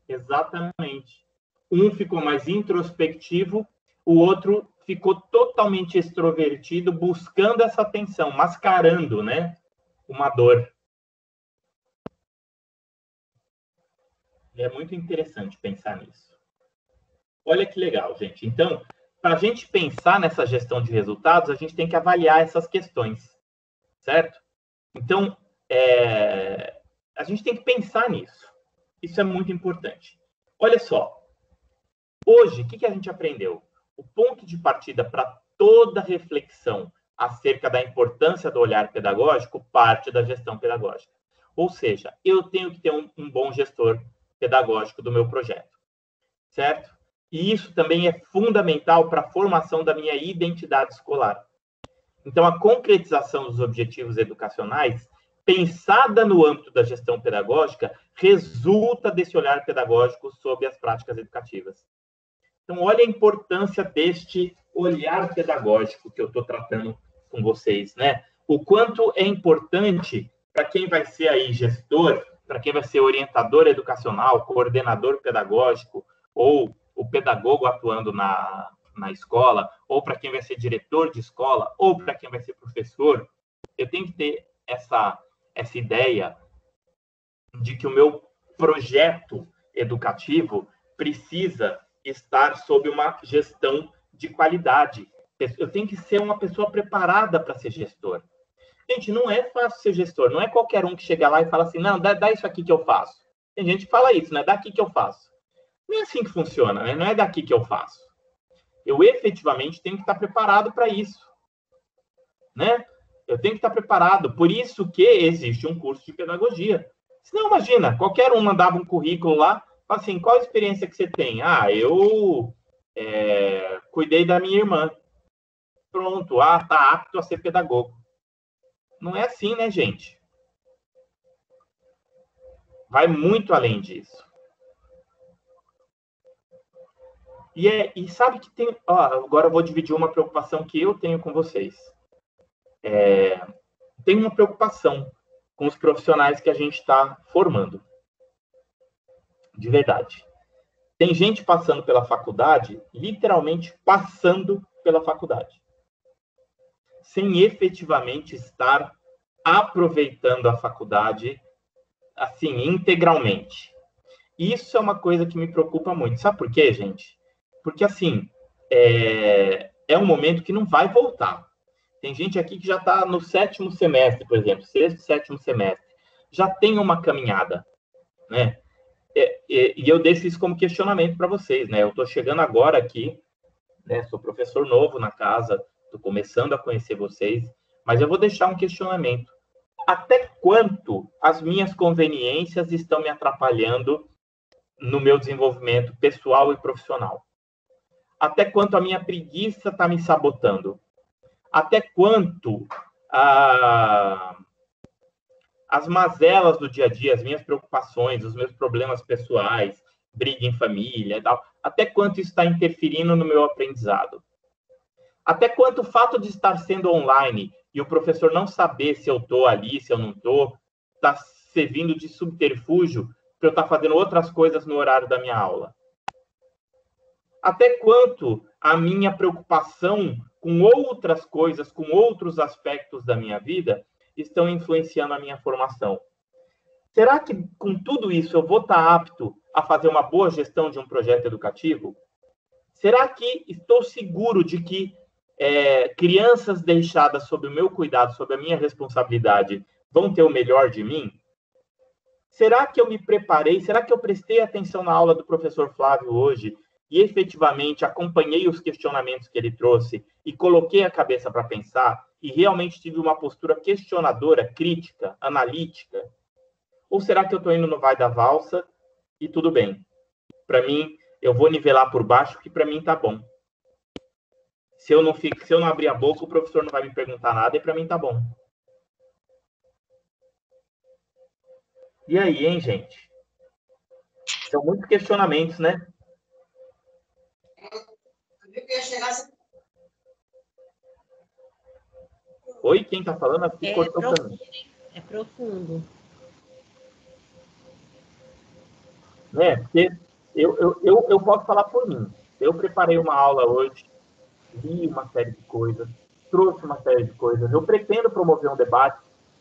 Exatamente. Um ficou mais introspectivo, o outro ficou totalmente extrovertido, buscando essa atenção, mascarando, né, uma dor. É muito interessante pensar nisso. Olha que legal, gente. Então, para a gente pensar nessa gestão de resultados, a gente tem que avaliar essas questões, certo? Então, a gente tem que pensar nisso. Isso é muito importante. Olha só. Hoje, o que a gente aprendeu? O ponto de partida para toda reflexão, acerca da importância do olhar pedagógico parte da gestão pedagógica. Ou seja, eu tenho que ter um bom gestor pedagógico do meu projeto, certo? E isso também é fundamental para a formação da minha identidade escolar. Então, a concretização dos objetivos educacionais, pensada no âmbito da gestão pedagógica, resulta desse olhar pedagógico sobre as práticas educativas. Então, olha a importância deste olhar pedagógico que eu estou tratando com vocês, né? O quanto é importante para quem vai ser aí gestor, para quem vai ser orientador educacional, coordenador pedagógico, ou o pedagogo atuando na escola, ou para quem vai ser diretor de escola, ou para quem vai ser professor, eu tenho que ter essa ideia de que o meu projeto educativo precisa estar sob uma gestão de qualidade. Eu tenho que ser uma pessoa preparada para ser gestor. Gente, não é fácil ser gestor. Não é qualquer um que chega lá e fala assim, não, dá isso aqui que eu faço. Tem gente que fala isso, né? Daqui que eu faço. Não é assim que funciona, né? Não é daqui que eu faço. Eu efetivamente tenho que estar preparado para isso, né? Eu tenho que estar preparado. Por isso que existe um curso de pedagogia. Senão, imagina, qualquer um mandava um currículo lá, fala assim, qual a experiência que você tem? Ah, eu cuidei da minha irmã. Pronto, tá apto a ser pedagogo. Não é assim, né, gente? Vai muito além disso. E sabe que tem... Ó, agora eu vou dividir uma preocupação que eu tenho com vocês. Tem uma preocupação com os profissionais que a gente está formando. De verdade. Tem gente passando pela faculdade, literalmente passando pela faculdade, sem efetivamente estar aproveitando a faculdade, assim, integralmente. Isso é uma coisa que me preocupa muito. Sabe por quê, gente? Porque, assim, é um momento que não vai voltar. Tem gente aqui que já está no 7º semestre, por exemplo, 6º, 7º semestre. Já tem uma caminhada, né? E eu deixo isso como questionamento para vocês, né? Eu estou chegando agora aqui, né? Sou professor novo na casa, estou começando a conhecer vocês, mas eu vou deixar um questionamento. Até quanto as minhas conveniências estão me atrapalhando no meu desenvolvimento pessoal e profissional? Até quanto a minha preguiça está me sabotando? Até quanto as mazelas do dia a dia, as minhas preocupações, os meus problemas pessoais, briga em família e tal, até quanto isso está interferindo no meu aprendizado? Até quanto o fato de estar sendo online e o professor não saber se eu estou ali, se eu não estou, está servindo de subterfúgio para eu estar fazendo outras coisas no horário da minha aula? Até quanto a minha preocupação com outras coisas, com outros aspectos da minha vida, estão influenciando a minha formação? Será que, com tudo isso, eu vou estar apto a fazer uma boa gestão de um projeto educativo? Será que estou seguro de que crianças deixadas sob o meu cuidado, sob a minha responsabilidade, vão ter o melhor de mim? Será que eu me preparei? Será que eu prestei atenção na aula do professor Flávio hoje e efetivamente acompanhei os questionamentos que ele trouxe e coloquei a cabeça para pensar e realmente tive uma postura questionadora, crítica, analítica? Ou será que eu estou indo no vai da valsa e tudo bem? Para mim, eu vou nivelar por baixo, que para mim tá bom. Se eu não abrir a boca, o professor não vai me perguntar nada e para mim tá bom. E aí, hein, gente? São muitos questionamentos, né? Oi, quem tá falando? Aqui cortou pra mim. É profundo. Porque eu posso falar por mim. Eu preparei uma aula hoje, li uma série de coisas, trouxe uma série de coisas. Eu pretendo promover um debate,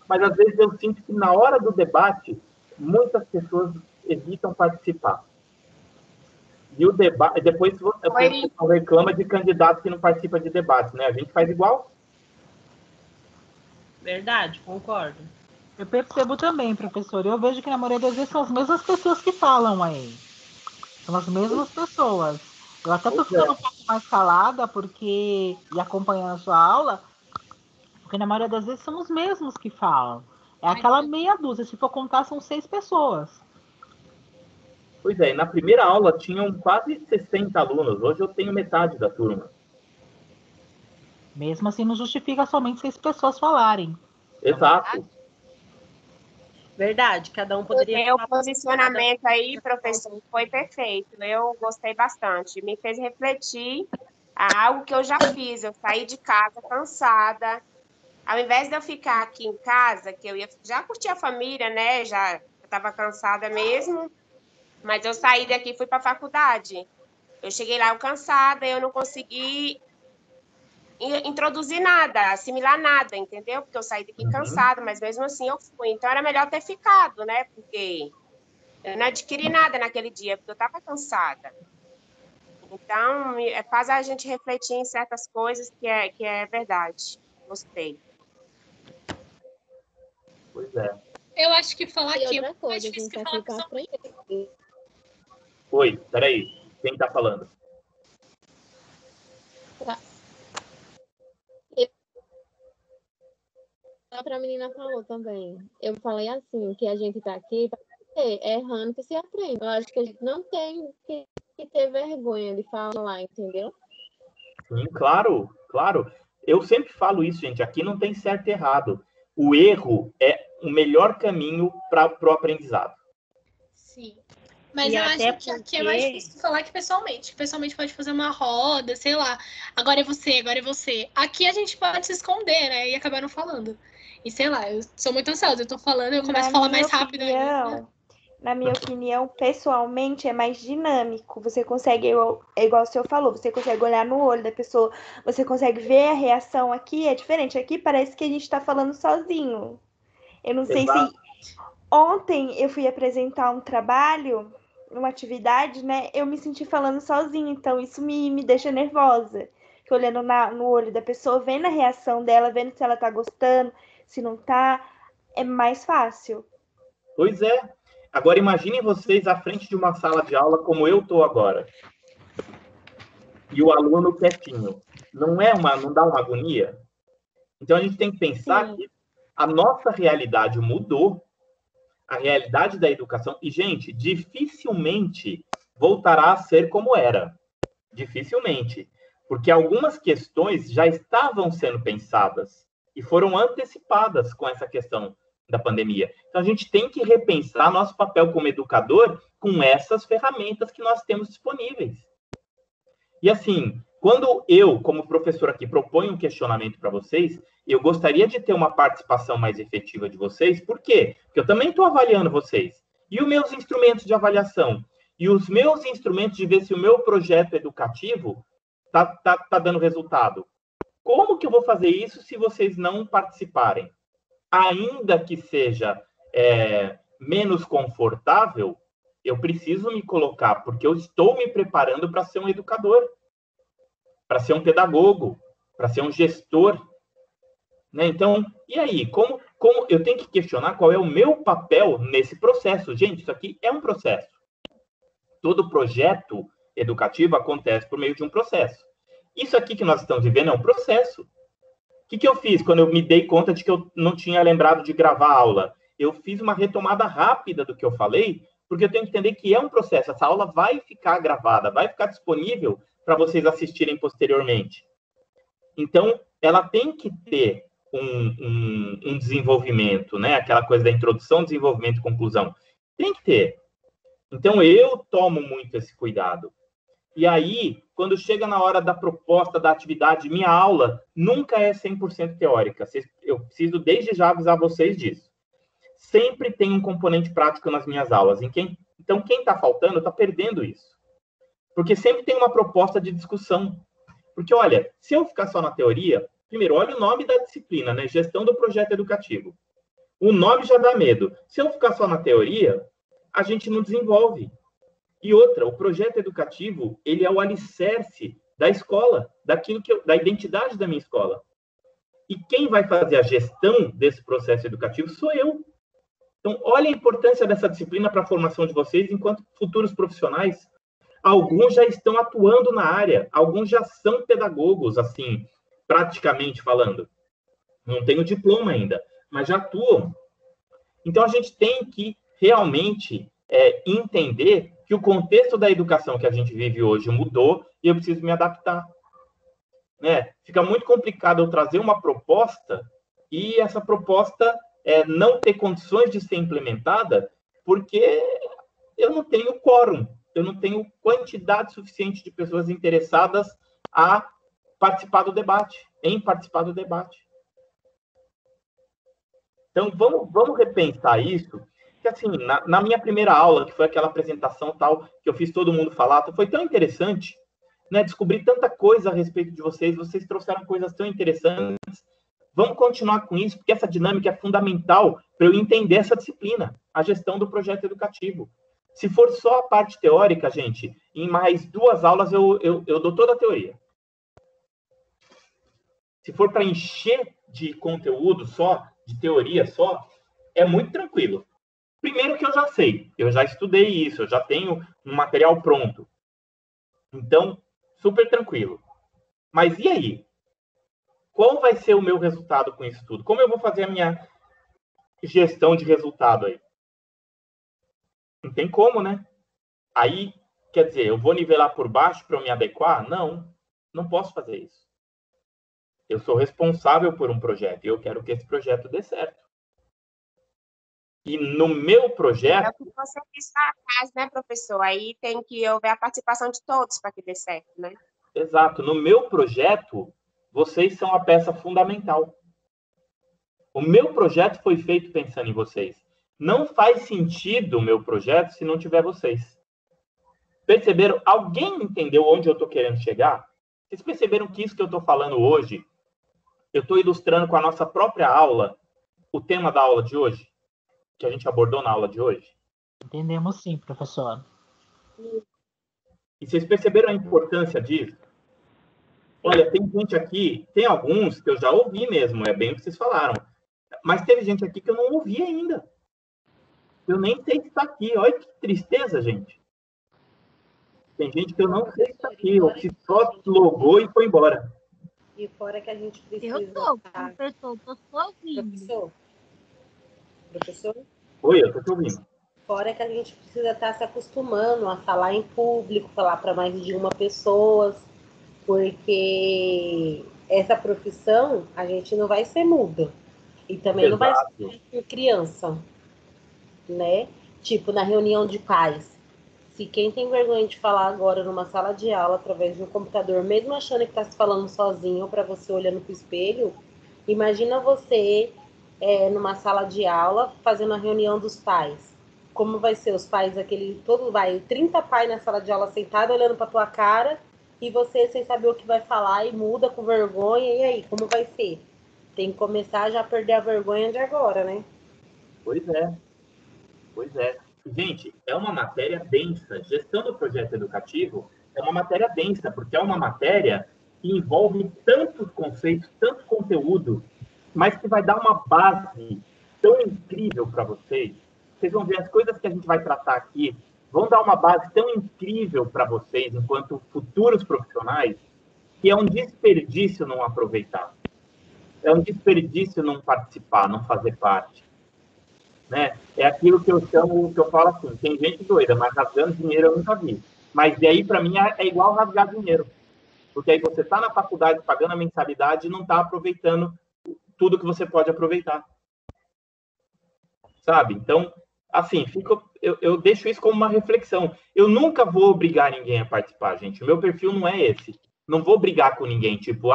mas às vezes eu sinto que na hora do debate, muitas pessoas evitam participar. E o debate, depois a pessoa reclama de candidato que não participa de debate, né? A gente faz igual. Verdade, concordo. Eu percebo também, professor. Eu vejo que na maioria das vezes são as mesmas pessoas que falam aí. São as mesmas pessoas. Eu até estou ficando um pouco mais calada, porque, e acompanhando a sua aula, Porque na maioria das vezes são os mesmos que falam. É aquela meia dúzia, se for contar, são 6 pessoas. Pois é, na primeira aula tinham quase 60 alunos, hoje eu tenho metade da turma. Mesmo assim, não justifica somente 6 pessoas falarem. Exato. Verdade, cada um poderia... O posicionamento aí, professor, foi perfeito. Eu gostei bastante. Me fez refletir a algo que eu já fiz. Eu saí de casa cansada. Ao invés de eu ficar aqui em casa, que eu ia já curtir a família, né? Já estava cansada mesmo. Mas eu saí daqui e fui para a faculdade. Eu cheguei lá cansada, eu não consegui introduzir nada, assimilar nada, entendeu? Porque eu saí daqui cansada, mas mesmo assim eu fui. Então era melhor ter ficado, né? Porque eu não adquiri nada naquele dia, porque eu estava cansada. Então, faz a gente refletir em certas coisas que é verdade. Gostei. Pois é. Eu acho que falar aqui outra é coisa, mais difícil que falar pessoalmente. Oi, peraí. Quem tá falando? Tá. A outra menina falou também. Eu falei assim, que a gente tá aqui para errando que se aprende. Eu acho que a gente não tem que ter vergonha de falar, entendeu? Sim, claro, claro. Eu sempre falo isso, gente. Aqui não tem certo e errado. O erro é o melhor caminho para o aprendizado. Sim. Mas E eu até acho que aqui é mais difícil falar que pessoalmente. Pessoalmente pode fazer uma roda, sei lá. Agora é você, agora é você. Aqui a gente pode se esconder, né? E acabar não falando. E sei lá, eu sou muito ansiosa. Eu tô falando, eu começo a falar mais rápido ainda. Na minha opinião, pessoalmente, é mais dinâmico. Você consegue, igual o senhor falou, você consegue olhar no olho da pessoa, você consegue ver a reação aqui, é diferente. Aqui parece que a gente tá falando sozinho. Eu não sei se... Ontem eu fui apresentar um trabalho, uma atividade, né? Eu me senti falando sozinha, então isso me deixa nervosa. Fico olhando no olho da pessoa, vendo a reação dela, vendo se ela tá gostando, se não tá, é mais fácil. Pois é. Agora imaginem vocês à frente de uma sala de aula como eu estou agora. E o aluno quietinho. Não dá uma agonia? Então a gente tem que pensar que a nossa realidade mudou, a realidade da educação, e, gente, dificilmente voltará a ser como era. Dificilmente. Porque algumas questões já estavam sendo pensadas e foram antecipadas com essa questão da pandemia. Então, a gente tem que repensar nosso papel como educador com essas ferramentas que nós temos disponíveis. E, assim, quando eu, como professor aqui, proponho um questionamento para vocês, eu gostaria de ter uma participação mais efetiva de vocês. Por quê? Porque eu também estou avaliando vocês. E os meus instrumentos de avaliação? E os meus instrumentos de ver se o meu projeto educativo tá dando resultado? Como que eu vou fazer isso se vocês não participarem? Ainda que seja menos confortável, eu preciso me colocar, porque eu estou me preparando para ser um educador, para ser um pedagogo, para ser um gestor. Né? Então, e aí? Como eu tenho que questionar qual é o meu papel nesse processo? Gente, isso aqui é um processo. Todo projeto educativo acontece por meio de um processo. Isso aqui que nós estamos vivendo é um processo. O que eu fiz quando eu me dei conta de que eu não tinha lembrado de gravar a aula? Eu fiz uma retomada rápida do que eu falei, porque eu tenho que entender que é um processo. Essa aula vai ficar gravada, vai ficar disponível para vocês assistirem posteriormente. Então, ela tem que ter um desenvolvimento, né? Aquela coisa da introdução, desenvolvimento e conclusão. Tem que ter. Então, eu tomo muito esse cuidado. E aí, quando chega na hora da proposta, da atividade, minha aula nunca é 100% teórica. Eu preciso, desde já, avisar vocês disso. Sempre tem um componente prático nas minhas aulas. Então, quem está faltando está perdendo isso. Porque sempre tem uma proposta de discussão. Porque, olha, se eu ficar só na teoria, primeiro, olha o nome da disciplina, né? Gestão do projeto educativo. O nome já dá medo. Se eu ficar só na teoria, a gente não desenvolve. E outra, o projeto educativo, ele é o alicerce da escola, da identidade da minha escola. E quem vai fazer a gestão desse processo educativo sou eu. Então, olha a importância dessa disciplina para a formação de vocês enquanto futuros profissionais. Alguns já estão atuando na área, alguns já são pedagogos, assim, praticamente falando. não tenho diploma ainda, mas já atuam. Então, a gente tem que realmente entender que o contexto da educação que a gente vive hoje mudou e eu preciso me adaptar. Né? Fica muito complicado eu trazer uma proposta e essa proposta não ter condições de ser implementada porque eu não tenho quórum, eu não tenho quantidade suficiente de pessoas interessadas a participar do debate, Então, vamos repensar isso, que assim, na minha primeira aula, que foi aquela apresentação tal, que eu fiz todo mundo falar, foi tão interessante, né? Descobri tanta coisa a respeito de vocês trouxeram coisas tão interessantes. Vamos continuar com isso, porque essa dinâmica é fundamental para eu entender essa disciplina, a gestão do projeto educativo. Se for só a parte teórica, gente, em mais 2 aulas eu dou toda a teoria. Se for para encher de conteúdo só, de teoria só, é muito tranquilo. Primeiro que eu já sei, eu já estudei isso, eu já tenho um material pronto. Então, super tranquilo. Mas e aí? Qual vai ser o meu resultado com isso tudo? Como eu vou fazer a minha gestão de resultado aí? Não tem como, né? Aí, quer dizer, eu vou nivelar por baixo para eu me adequar? Não posso fazer isso. Eu sou responsável por um projeto e eu quero que esse projeto dê certo. E no meu projeto... É o que você disse lá atrás, né, professor? Aí tem que haver a participação de todos para que dê certo, né? Exato. No meu projeto, vocês são a peça fundamental. O meu projeto foi feito pensando em vocês. Não faz sentido o meu projeto se não tiver vocês. Perceberam? Alguém entendeu onde eu estou querendo chegar? Vocês perceberam que isso que eu estou falando hoje, eu estou ilustrando com a nossa própria aula, o tema da aula de hoje, que a gente abordou na aula de hoje? Entendemos sim, professor. E vocês perceberam a importância disso? Olha, tem gente aqui, tem alguns que eu já ouvi mesmo, é bem o que vocês falaram. Mas teve gente aqui que eu não ouvi ainda. Eu nem sei se está aqui. Olha que tristeza, gente. Tem gente que eu não sei se está aqui, ou que só logou e foi embora. E fora que a gente precisa... Eu tô, professor, tô sozinho. Professor? Oi, eu tô te ouvindo. Fora que a gente precisa estar se acostumando a falar em público, falar para mais de uma pessoa, porque essa profissão a gente não vai ser muda. E também não vai ser criança, né? Tipo, na reunião de pais. Se quem tem vergonha de falar agora numa sala de aula, através de um computador, mesmo achando que está se falando sozinho, para você olhando para o espelho, imagina você numa sala de aula, fazendo a reunião dos pais. Como vai ser os pais, 30 pais na sala de aula sentado, olhando para tua cara, e você sem saber o que vai falar, e muda com vergonha, e aí, como vai ser? Tem que começar já a perder a vergonha de agora, né? Pois é. Gente, é uma matéria densa. Gestão do projeto educativo é uma matéria densa, porque é uma matéria que envolve tantos conceitos, tanto conteúdo, mas que vai dar uma base tão incrível para vocês. Vocês vão ver as coisas que a gente vai tratar aqui, vão dar uma base tão incrível para vocês, enquanto futuros profissionais, que é um desperdício não aproveitar. É um desperdício não participar, não fazer parte. Né? É aquilo que eu falo assim, tem gente doida, mas rasgando dinheiro eu nunca vi. Mas daí, para mim, é igual rasgar dinheiro. Porque aí você está na faculdade pagando a mensalidade e não está aproveitando tudo que você pode aproveitar. Sabe? Então, assim, eu deixo isso como uma reflexão. Eu nunca vou obrigar ninguém a participar, gente. O meu perfil não é esse. Não vou brigar com ninguém, tipo,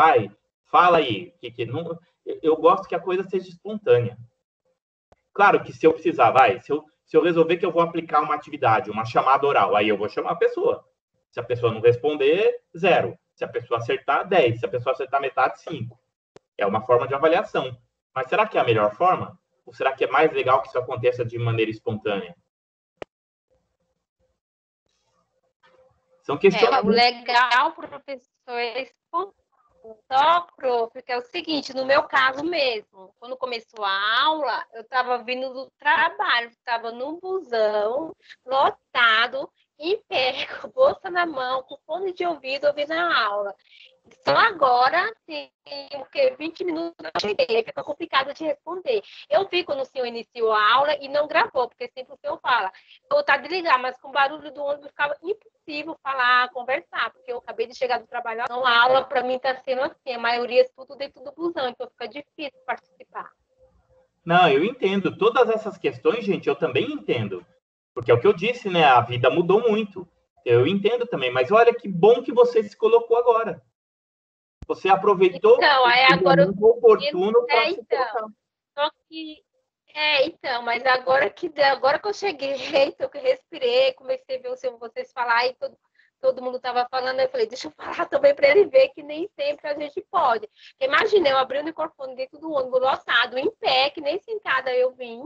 fala aí. Não... Eu gosto que a coisa seja espontânea. Claro que se eu precisar, se eu resolver que eu vou aplicar uma atividade, uma chamada oral, aí eu vou chamar a pessoa. Se a pessoa não responder, 0. Se a pessoa acertar, 10. Se a pessoa acertar metade, 5. É uma forma de avaliação. Mas será que é a melhor forma? Ou será que é mais legal que isso aconteça de maneira espontânea? São questionamentos. O legal, professor, é espontâneo. Só, prof, porque é o seguinte, no meu caso mesmo, quando começou a aula, eu estava vindo do trabalho, estava no busão, lotado, em pé, com a bolsa na mão, com fone de ouvido, ouvindo a aula. Só agora, tem o quê? 20 minutos eu cheguei, aí fica complicado de responder. Eu vi quando o senhor iniciou a aula e não gravou, porque sempre o senhor fala. Eu vou de ligar, mas com o barulho do ônibus ficava impossível falar, conversar, porque eu acabei de chegar do trabalho. Então, a aula para mim está sendo assim, a maioria é tudo dentro do busão, então fica difícil participar. Não, eu entendo. Todas essas questões, gente, eu também entendo. Porque é o que eu disse, né? A vida mudou muito. Eu entendo também, mas olha que bom que você se colocou agora. Você aproveitou então, aí agora momento oportuno para se então, colocar. só que então, mas agora que eu cheguei, eu que respirei, comecei a ver vocês falar e todo mundo estava falando, eu falei, deixa eu falar também para ele ver que nem sempre a gente pode. Porque imagina, eu abri o microfone dentro do ônibus lotado, em pé, que nem sentada eu vim.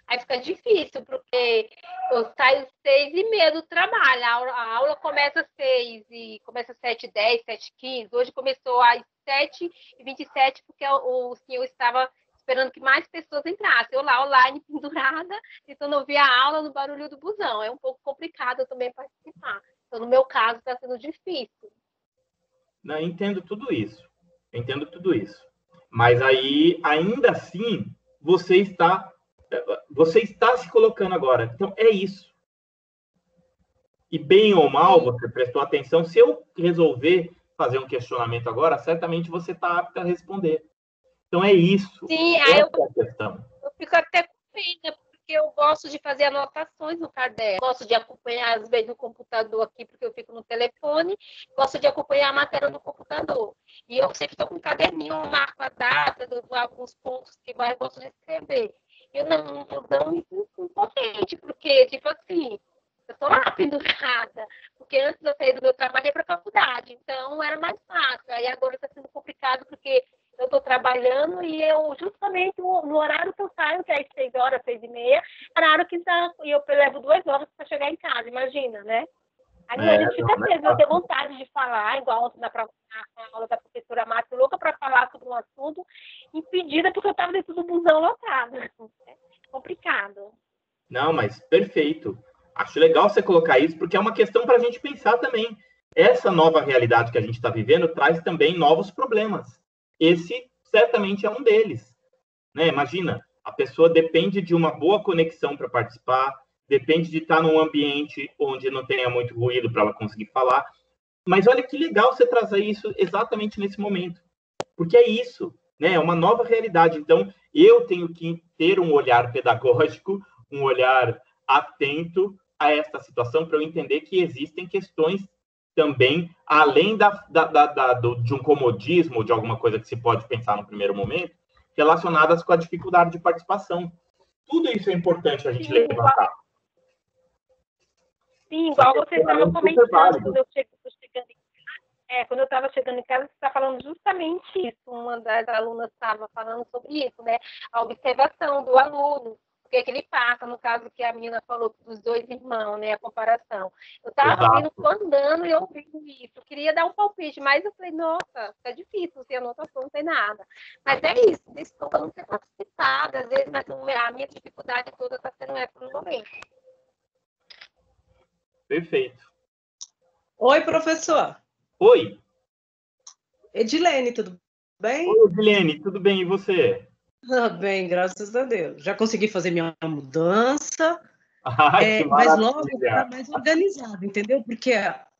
Aí fica difícil, porque eu saio 6h30 do trabalho. A aula começa às 6 e começa às 7h10, 7h15. Hoje começou às 7h27, porque o senhor estava esperando que mais pessoas entrassem. Eu lá, online, pendurada, tentando ouvir a aula no barulho do busão. É um pouco complicado também participar. Então, no meu caso, está sendo difícil. Não, eu entendo tudo isso. Eu entendo tudo isso. Mas aí, ainda assim, você está se colocando agora. Então, é isso. E bem ou mal, você prestou atenção. Se eu resolver fazer um questionamento agora, certamente você está apto a responder. Então, é isso. Sim, aí eu fico até com pena, porque eu gosto de fazer anotações no caderno. Gosto de acompanhar, às vezes, no computador aqui, porque eu fico no telefone. Gosto de acompanhar a matéria no computador. E eu sempre estou com um caderninho, eu marco a data, alguns pontos que eu gosto de escrever. Eu não me sinto impotente, porque, tipo assim, eu estou lá pendurada, porque antes eu saí do meu trabalho e ia para a faculdade, então era mais fácil. Aí agora está sendo complicado, porque eu estou trabalhando e eu, justamente no horário que eu saio, que é às 6h, 6h30, horário que eu levo 2 horas para chegar em casa, imagina, né? Aí a gente fica preso, eu tenho vontade de falar, igual ontem na aula da professora Márcia, louca para falar sobre um assunto, impedida porque eu estava dentro do busão lotado. É complicado. Não, mas perfeito. Acho legal você colocar isso, porque é uma questão para a gente pensar também. Essa nova realidade que a gente está vivendo traz também novos problemas. Esse certamente é um deles. Né? Imagina, a pessoa depende de uma boa conexão para participar, depende de estar num ambiente onde não tenha muito ruído para ela conseguir falar. Mas olha que legal você trazer isso exatamente nesse momento. Porque é isso, né? É uma nova realidade. Então, eu tenho que ter um olhar pedagógico, um olhar atento a esta situação para eu entender que existem questões também, além de um comodismo, de alguma coisa que se pode pensar no primeiro momento, relacionadas com a dificuldade de participação. Tudo isso é importante a gente levantar. Sim, igual você estava comentando, quando eu estava chegando em casa, você está falando justamente isso. Uma das alunas estava falando sobre isso, né? A observação do aluno, o que é que ele passa, no caso que a menina falou dos 2 irmãos, né? A comparação. Eu estava vindo andando e ouvindo isso. Eu queria dar um palpite, mas eu falei, nossa, tá difícil, sem anotação, não tem nada. Mas é isso, desculpa não ter participado, às vezes, mas a minha dificuldade toda está sendo essa no momento. Perfeito. Oi, professor. Oi. Edilene, tudo bem? Oi, Edilene, tudo bem? E você? Bem, graças a Deus. Já consegui fazer minha mudança, Ai, mas logo está mais organizado, entendeu? Porque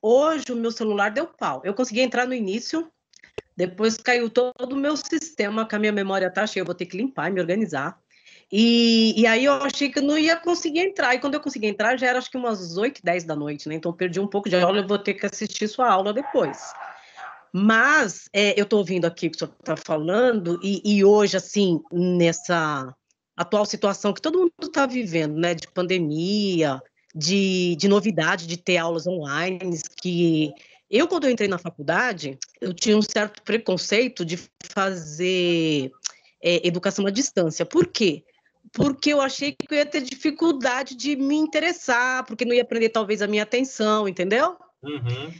hoje o meu celular deu pau. Eu consegui entrar no início, depois caiu todo o meu sistema, que a minha memória tá cheia, eu vou ter que limpar e me organizar. E aí eu achei que eu não ia conseguir entrar. E quando eu consegui entrar, já era acho que umas 8, 10 da noite, né? Então eu perdi um pouco de aula, eu vou ter que assistir sua aula depois. Mas eu estou ouvindo aqui o que o senhor está falando, e hoje, assim, nessa atual situação que todo mundo está vivendo, né? De pandemia, de novidade, de ter aulas online, que eu, quando eu entrei na faculdade, eu tinha um certo preconceito de fazer educação à distância. Por quê? Porque eu achei que eu ia ter dificuldade de me interessar, porque não ia prender talvez a minha atenção, entendeu? Uhum.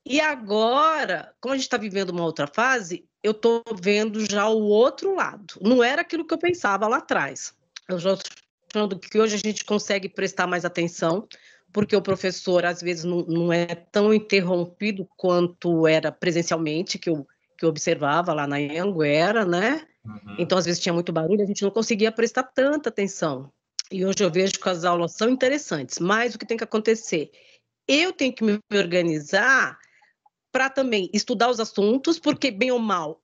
E agora, como a gente está vivendo uma outra fase, eu estou vendo já o outro lado. Não era aquilo que eu pensava lá atrás. Eu já estou achando que hoje a gente consegue prestar mais atenção, porque o professor, às vezes, não é tão interrompido quanto era presencialmente, que eu observava lá na Anhanguera, né? Então, às vezes, tinha muito barulho, a gente não conseguia prestar tanta atenção. E hoje eu vejo que as aulas são interessantes, mas o que tem que acontecer? Eu tenho que me organizar para também estudar os assuntos, porque, bem ou mal,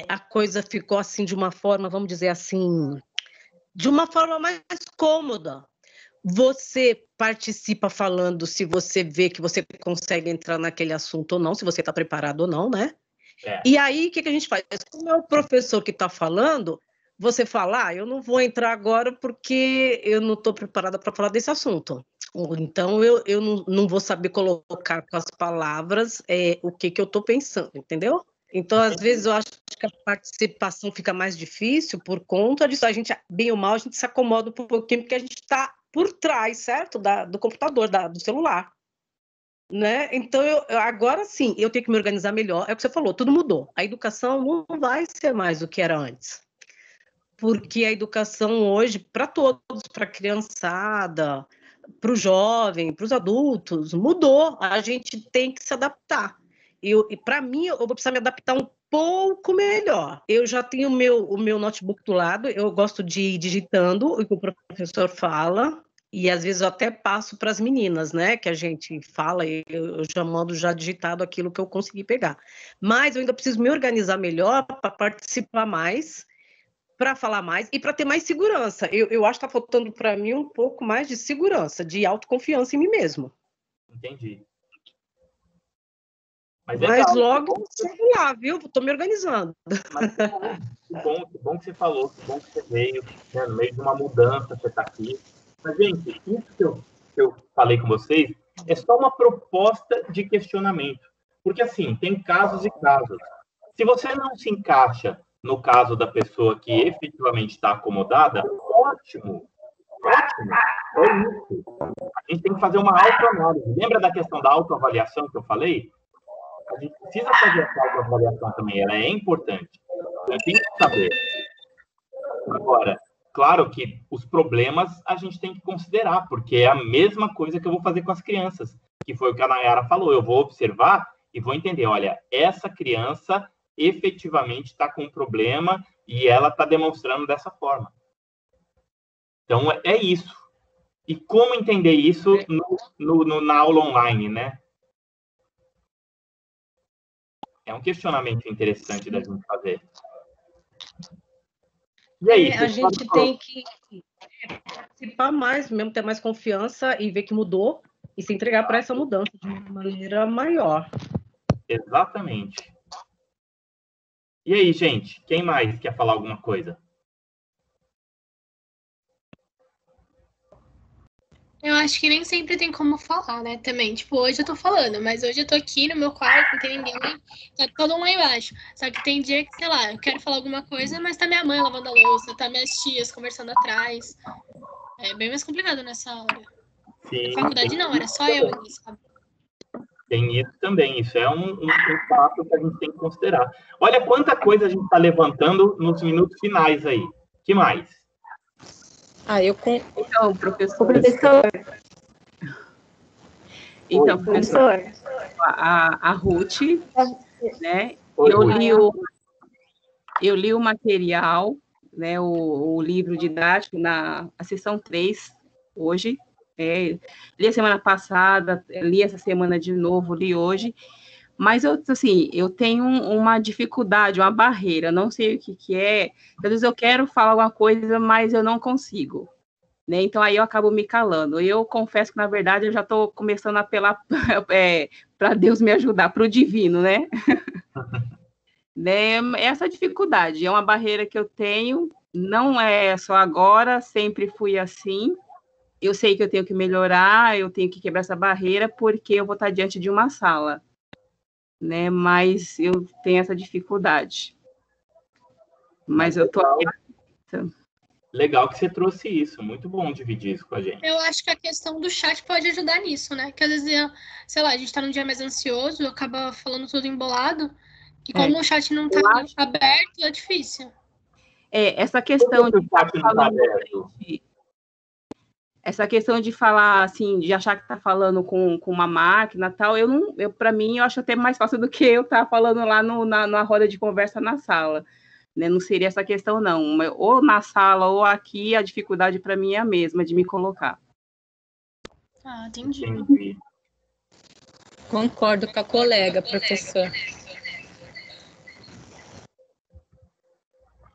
a coisa ficou assim de uma forma, vamos dizer assim, de uma forma mais cômoda. Você participa falando se você vê que você consegue entrar naquele assunto ou não, se você está preparado ou não, né? E aí, o que a gente faz? Como é o professor que está falando, você fala, eu não vou entrar agora porque eu não estou preparada para falar desse assunto. Então, eu não vou saber colocar com as palavras o que eu estou pensando, entendeu? Então, às vezes, eu acho que a participação fica mais difícil por conta disso. A gente, bem ou mal, a gente se acomoda um pouquinho, porque a gente está por trás, certo? Do computador, do celular. Né? Então, agora sim, eu tenho que me organizar melhor. É o que você falou, tudo mudou. A educação não vai ser mais o que era antes. Porque a educação hoje, para todos, para a criançada, para o jovem, para os adultos, mudou. A gente tem que se adaptar. E para mim, eu vou precisar me adaptar um pouco melhor. Eu já tenho o meu notebook do lado, eu gosto de ir digitando o que o professor fala, e às vezes eu até passo para as meninas, né, que a gente fala, e eu já mando já digitado aquilo que eu consegui pegar. Mas eu ainda preciso me organizar melhor para participar mais, para falar mais e para ter mais segurança. Eu acho que está faltando para mim um pouco mais de segurança, de autoconfiança em mim mesmo. Entendi. Mas logo, sei lá, viu? Estou me organizando. Mas que bom que você falou, que bom que você veio, né? No meio de uma mudança, você está aqui. Mas, gente, isso que eu falei com vocês é só uma proposta de questionamento. Porque, assim, tem casos e casos. Se você não se encaixa no caso da pessoa que efetivamente está acomodada, ótimo. Ótimo. É isso. A gente tem que fazer uma autoanálise. Lembra da questão da autoavaliação que eu falei? A gente precisa fazer essa autoavaliação também, ela é importante. Eu tenho que saber. Agora, claro que os problemas a gente tem que considerar, porque é a mesma coisa que eu vou fazer com as crianças, que foi o que a Nayara falou. Eu vou observar e vou entender, olha, essa criança efetivamente está com um problema e ela está demonstrando dessa forma. Então, é isso. E como entender isso na aula online, né? É um questionamento interessante da gente fazer. E aí? A gente tem que participar mais, mesmo ter mais confiança e ver que mudou e se entregar para essa mudança de uma maneira maior. Exatamente. E aí, gente? Quem mais quer falar alguma coisa? Eu acho que nem sempre tem como falar, né, também. Tipo, hoje eu tô falando, mas hoje eu tô aqui no meu quarto, não tem ninguém, tá todo mundo lá embaixo. Só que tem dia que, sei lá, eu quero falar alguma coisa, mas tá minha mãe lavando a louça, tá minhas tias conversando atrás. É bem mais complicado nessa hora. Sim, Na faculdade não, era só eu ali, sabe? Tem isso também, isso é um fato que a gente tem que considerar. Olha quanta coisa a gente está levantando nos minutos finais aí. Que mais? Então, professor. Então, professor, a Ruth, né? Oi, Eu li o material, né? O livro didático na sessão 3, hoje. Li a semana passada, li essa semana de novo, li hoje. Mas, eu tenho uma dificuldade, uma barreira, não sei o que é. Às vezes eu quero falar alguma coisa, mas eu não consigo. Né? Então, aí eu acabo me calando. Eu confesso que, na verdade, eu já estou começando a apelar para Deus me ajudar, para o divino, né? Essa dificuldade é uma barreira que eu tenho, não é só agora, sempre fui assim. Eu sei que eu tenho que melhorar, eu tenho que quebrar essa barreira, porque eu vou estar diante de uma sala. Né, mas eu tenho essa dificuldade. Mas eu tô aqui. Legal que você trouxe isso, muito bom dividir isso com a gente. Eu acho que a questão do chat pode ajudar nisso, né? Que às vezes, sei lá, a gente tá num dia mais ansioso, acaba falando tudo embolado, e como o chat não tá aberto, é difícil. Essa questão de estar falando essa questão de falar, assim, de achar que está falando com uma máquina tal, para mim, eu acho até mais fácil do que eu estar falando lá na roda de conversa na sala. Né? Não seria essa questão, não. Ou na sala ou aqui, a dificuldade para mim é a mesma, de me colocar. Ah, entendi. Concordo com a colega, professor.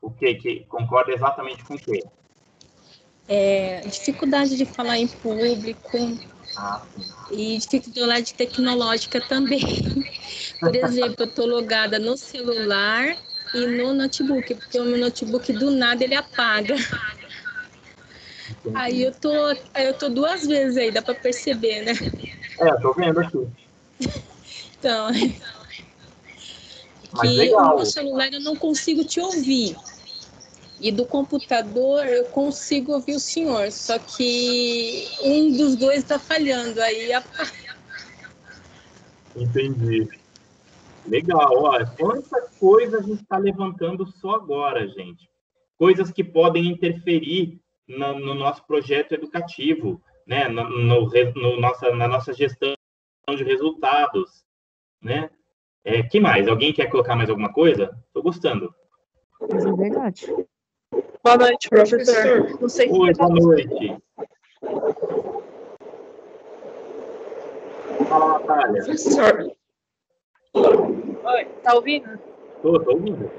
O quê? Concorda exatamente com o quê? Dificuldade de falar em público e dificuldade tecnológica também. Por exemplo, eu estou logada no celular e no notebook, porque o meu notebook do nada ele apaga. Aí eu tô 2 vezes aí, dá para perceber, né? Tô vendo aqui. Então, Mas que legal. o meu celular eu não consigo te ouvir. E do computador eu consigo ouvir o senhor, só que um dos dois está falhando, aí Entendi. Legal, olha, quanta coisa a gente está levantando só agora, gente. Coisas que podem interferir no nosso projeto educativo, né? Na nossa gestão de resultados, né? Que mais? Alguém quer colocar mais alguma coisa? Estou gostando. Mas é verdade. Boa noite, professor. Não sei se Oi, boa noite. Fala, Natália. Professor. Oi, tá ouvindo? Tô ouvindo.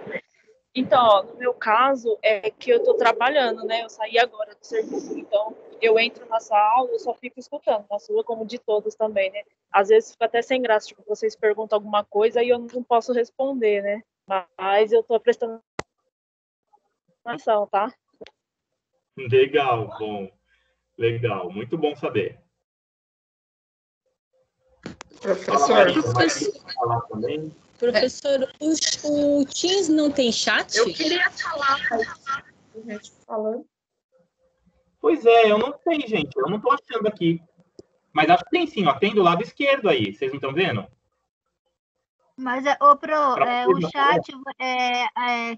Então, ó, no meu caso, é que eu tô trabalhando, né? Eu saí agora do serviço, então eu entro na sala, eu só fico escutando, na sua como de todos também, né? Às vezes fica até sem graça, tipo, vocês perguntam alguma coisa e eu não posso responder, né? Mas eu tô prestando atenção, tá? Legal, bom. Legal, muito bom saber. Professor, o Teams não tem chat? Eu queria falar, falando. Pois é, eu não sei, gente. Eu não estou achando aqui. Mas acho que tem sim, ó. Tem do lado esquerdo aí. Vocês não estão vendo? Mas, o chat,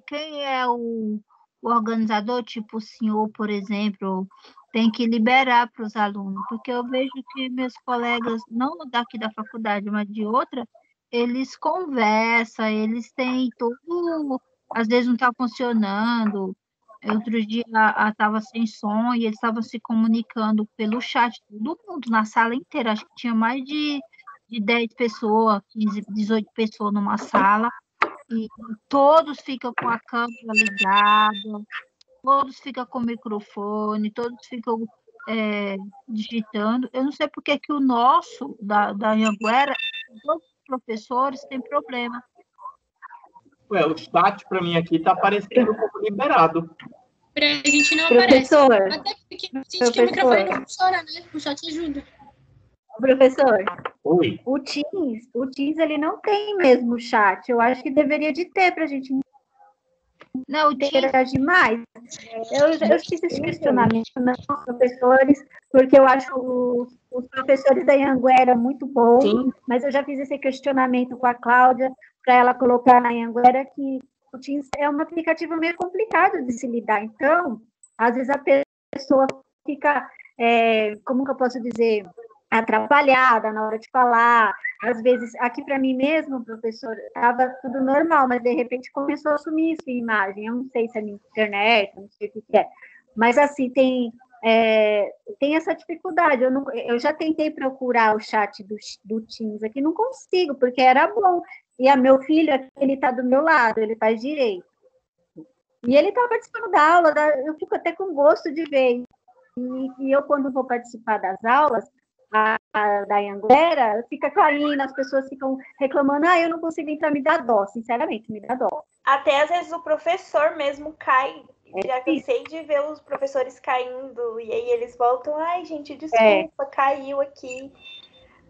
quem é o organizador, tipo o senhor, por exemplo, tem que liberar para os alunos, porque eu vejo que meus colegas, não daqui da faculdade, mas de outra, eles conversam, eles têm tudo, às vezes não está funcionando. Outro dia estava sem som e eles estavam se comunicando pelo chat, todo mundo, na sala inteira, acho que tinha mais de 10 pessoas, 15, 18 pessoas numa sala, e todos ficam com a câmera ligada, todos ficam com o microfone, todos ficam digitando. Eu não sei porque que o nosso, da Anhanguera, todos os professores têm problema. O chat para mim aqui está aparecendo um pouco liberado. Pra gente não Professor, aparece. Até porque a gente tem o microfone não funciona, né? O chat ajuda. Professor, Oi. O Teams ele não tem mesmo chat. Eu acho que deveria de ter para a gente não interagir mais. Eu fiz esse questionamento nos professores, porque eu acho os professores da Anhanguera muito bons, Sim. mas eu já fiz esse questionamento com a Cláudia, para ela colocar na Anhanguera que o Teams é um aplicativo meio complicado de se lidar. Então, às vezes a pessoa fica, como que eu posso dizer, atrapalhada na hora de falar. Às vezes, aqui para mim mesmo, professor, estava tudo normal, mas de repente começou a sumir sua imagem. Eu não sei se é minha internet, não sei o que é. Mas assim, tem essa dificuldade. Eu já tentei procurar o chat do Teams aqui, não consigo, porque era bom. E meu filho, ele está do meu lado, ele faz direito. E ele está participando da aula, eu fico até com gosto de ver. E eu, quando vou participar das aulas, da Anhanguera, fica caindo, as pessoas ficam reclamando, eu não consigo entrar, me dá dó, sinceramente, me dá dó. Até às vezes o professor mesmo cai, já cansei de ver os professores caindo, e aí eles voltam, gente, desculpa, caiu aqui.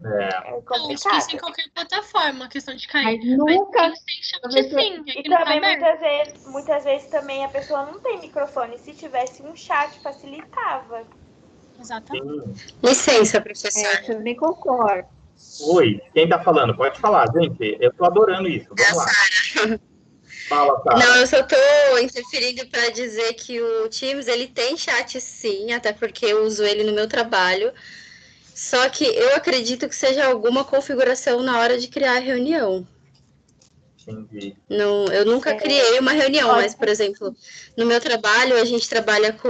É complicado. Não, acho que isso em qualquer plataforma, a questão de cair. Mas nunca... E também, muitas vezes também a pessoa não tem microfone, se tivesse um chat, facilitava. Exatamente. Licença, professor. Eu também concordo. Oi, quem está falando? Pode falar, gente. Eu estou adorando isso. Vamos lá. Fala, Sara. Não, eu só estou interferindo para dizer que o Teams, ele tem chat sim, até porque eu uso ele no meu trabalho. Só que eu acredito que seja alguma configuração na hora de criar a reunião. Entendi. Não, eu nunca criei uma reunião, mas, por exemplo, no meu trabalho, a gente trabalha com...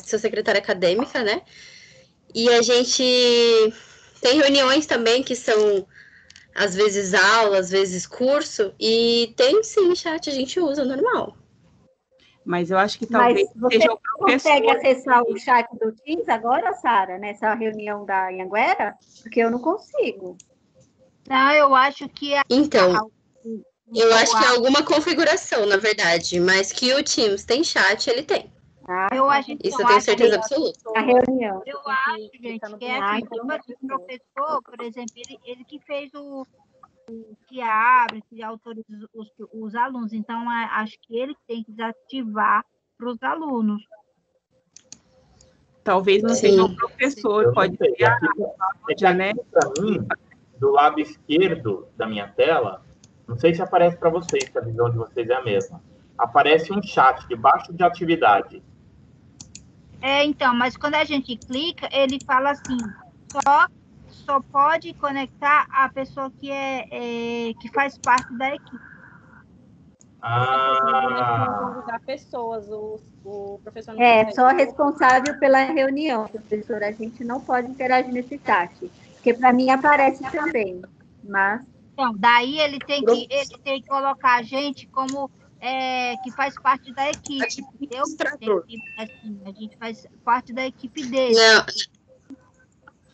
sou secretária acadêmica, né? E a gente tem reuniões também que são, às vezes, aula, às vezes curso, e tem sim chat, a gente usa normal. Mas eu acho que talvez Mas você seja o professor. consegue acessar o chat do Teams agora, Sara, nessa reunião da Anhanguera? Porque eu não consigo. Não, eu acho que Então, eu acho que é alguma configuração, na verdade, mas que o Teams tem chat, ele tem. eu acho, Isso eu tenho certeza absoluta. A reunião. Eu acho, gente, que é assim, tipo assim, o professor, por exemplo, ele que fez o que abre, que autoriza os alunos. Então, acho que ele tem que desativar para os alunos. Talvez não seja o professor, pode ser né? Para mim, do lado esquerdo da minha tela, não sei se aparece para vocês, se a visão de vocês é a mesma. Aparece um chat debaixo de atividade. Então, mas quando a gente clica, ele fala assim, só pode conectar a pessoa que faz parte da equipe. Convidar pessoas, o professor não consegue. Só responsável pela reunião, professor. A gente não pode interagir nesse chat, porque para mim aparece também, mas... Então, daí ele tem que colocar a gente como que faz parte da equipe, entendeu? Assim, a gente faz parte da equipe dele.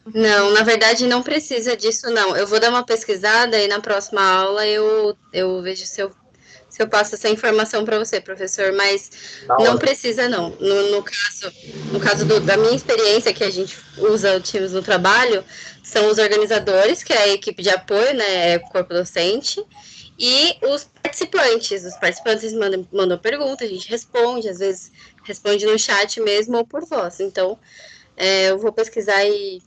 Não, na verdade não precisa disso, não. Eu vou dar uma pesquisada e na próxima aula eu vejo se eu passo essa informação para você, professor, mas não precisa, não. No caso da minha experiência, que a gente usa o Teams no trabalho, são os organizadores, que é a equipe de apoio, né, corpo docente, e os participantes. Os participantes mandam perguntas, a gente responde, às vezes responde no chat mesmo ou por voz. Então, eu vou pesquisar e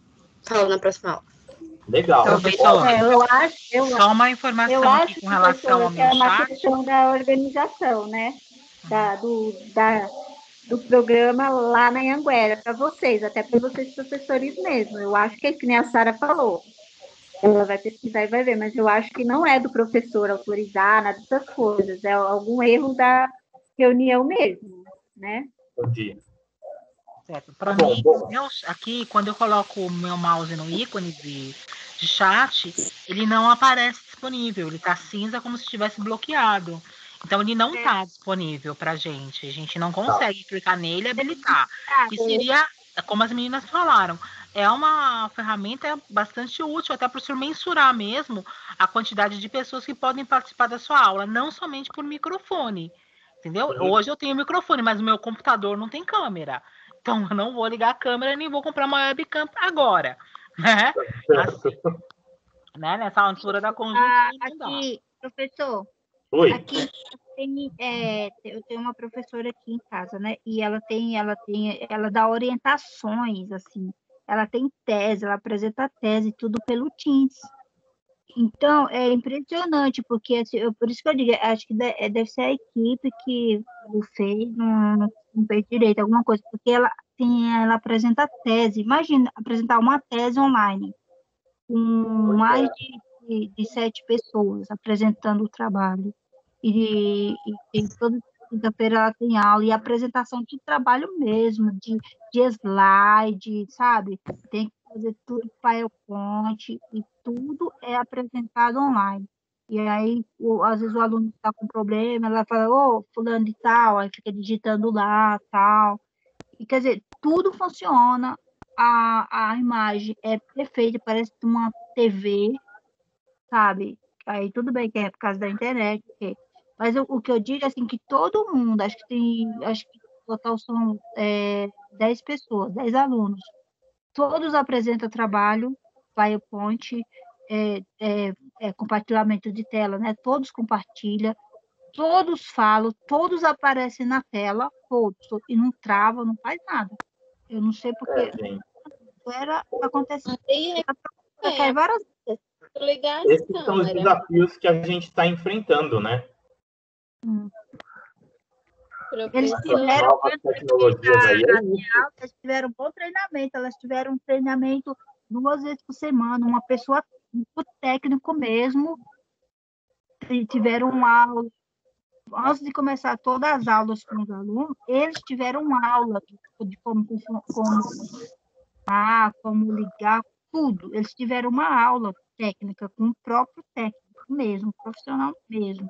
falo na próxima aula. Legal. Só uma informação aqui com relação ao meu chat. É uma chat. questão da organização, né? Do programa lá na Anhanguera, para vocês, até para vocês professores mesmo. Eu acho que é que nem a Sara falou. Ela vai pesquisar e vai ver, mas eu acho que não é do professor autorizar nada dessas coisas. É algum erro da reunião mesmo, né? Entendi. Certo. Para mim, aqui, quando eu coloco o meu mouse no ícone de chat, ele não aparece disponível. Ele está cinza como se estivesse bloqueado. Então, ele não está disponível para a gente não consegue clicar nele e habilitar. Que seria, como as meninas falaram, é uma ferramenta bastante útil, até para o senhor mensurar mesmo a quantidade de pessoas que podem participar da sua aula, não somente por microfone. Entendeu? Hoje eu tenho microfone, mas o meu computador não tem câmera. Então, eu não vou ligar a câmera nem vou comprar uma webcam agora. Né? Assim, né? Nessa altura da conjuntura. Aqui, professor. Oi. Aqui eu tenho uma professora aqui em casa, né? E ela dá orientações, assim. Ela tem tese, ela apresenta tese, tudo pelo Teams. Então, é impressionante, porque assim, por isso que eu digo, acho que deve ser a equipe que o fez, não fez direito, alguma coisa, porque ela apresenta tese. Imagina apresentar uma tese online, com mais de 7 pessoas apresentando o trabalho. E toda quinta-feira ela tem aula, e apresentação de trabalho mesmo, de slide, sabe? Tem que fazer tudo PowerPoint, e tudo é apresentado online. E aí, às vezes o aluno está com problema, ela fala, fulano de tal, aí fica digitando lá, tal. E, quer dizer, tudo funciona, a imagem é perfeita, parece uma TV, sabe? Aí tudo bem que é por causa da internet, mas o que eu digo é assim, que todo mundo, acho que no total são 10 pessoas, 10 alunos, todos apresentam trabalho, PowerPoint, compartilhamento de tela, né? Todos compartilham, todos falam, todos aparecem na tela, todos, e não trava, não faz nada. Eu não sei porque era acontecendo. Várias vezes. Esses são os desafios que a gente está enfrentando, né? Eles tiveram, novas tecnologias aí, é isso. eles tiveram bom treinamento, elas tiveram um treinamento 2 vezes por semana, uma pessoa, um técnico mesmo, e tiveram aula. Antes de começar todas as aulas com os alunos, eles tiveram aula de como ligar, tudo. Eles tiveram uma aula técnica com o próprio técnico mesmo, profissional mesmo.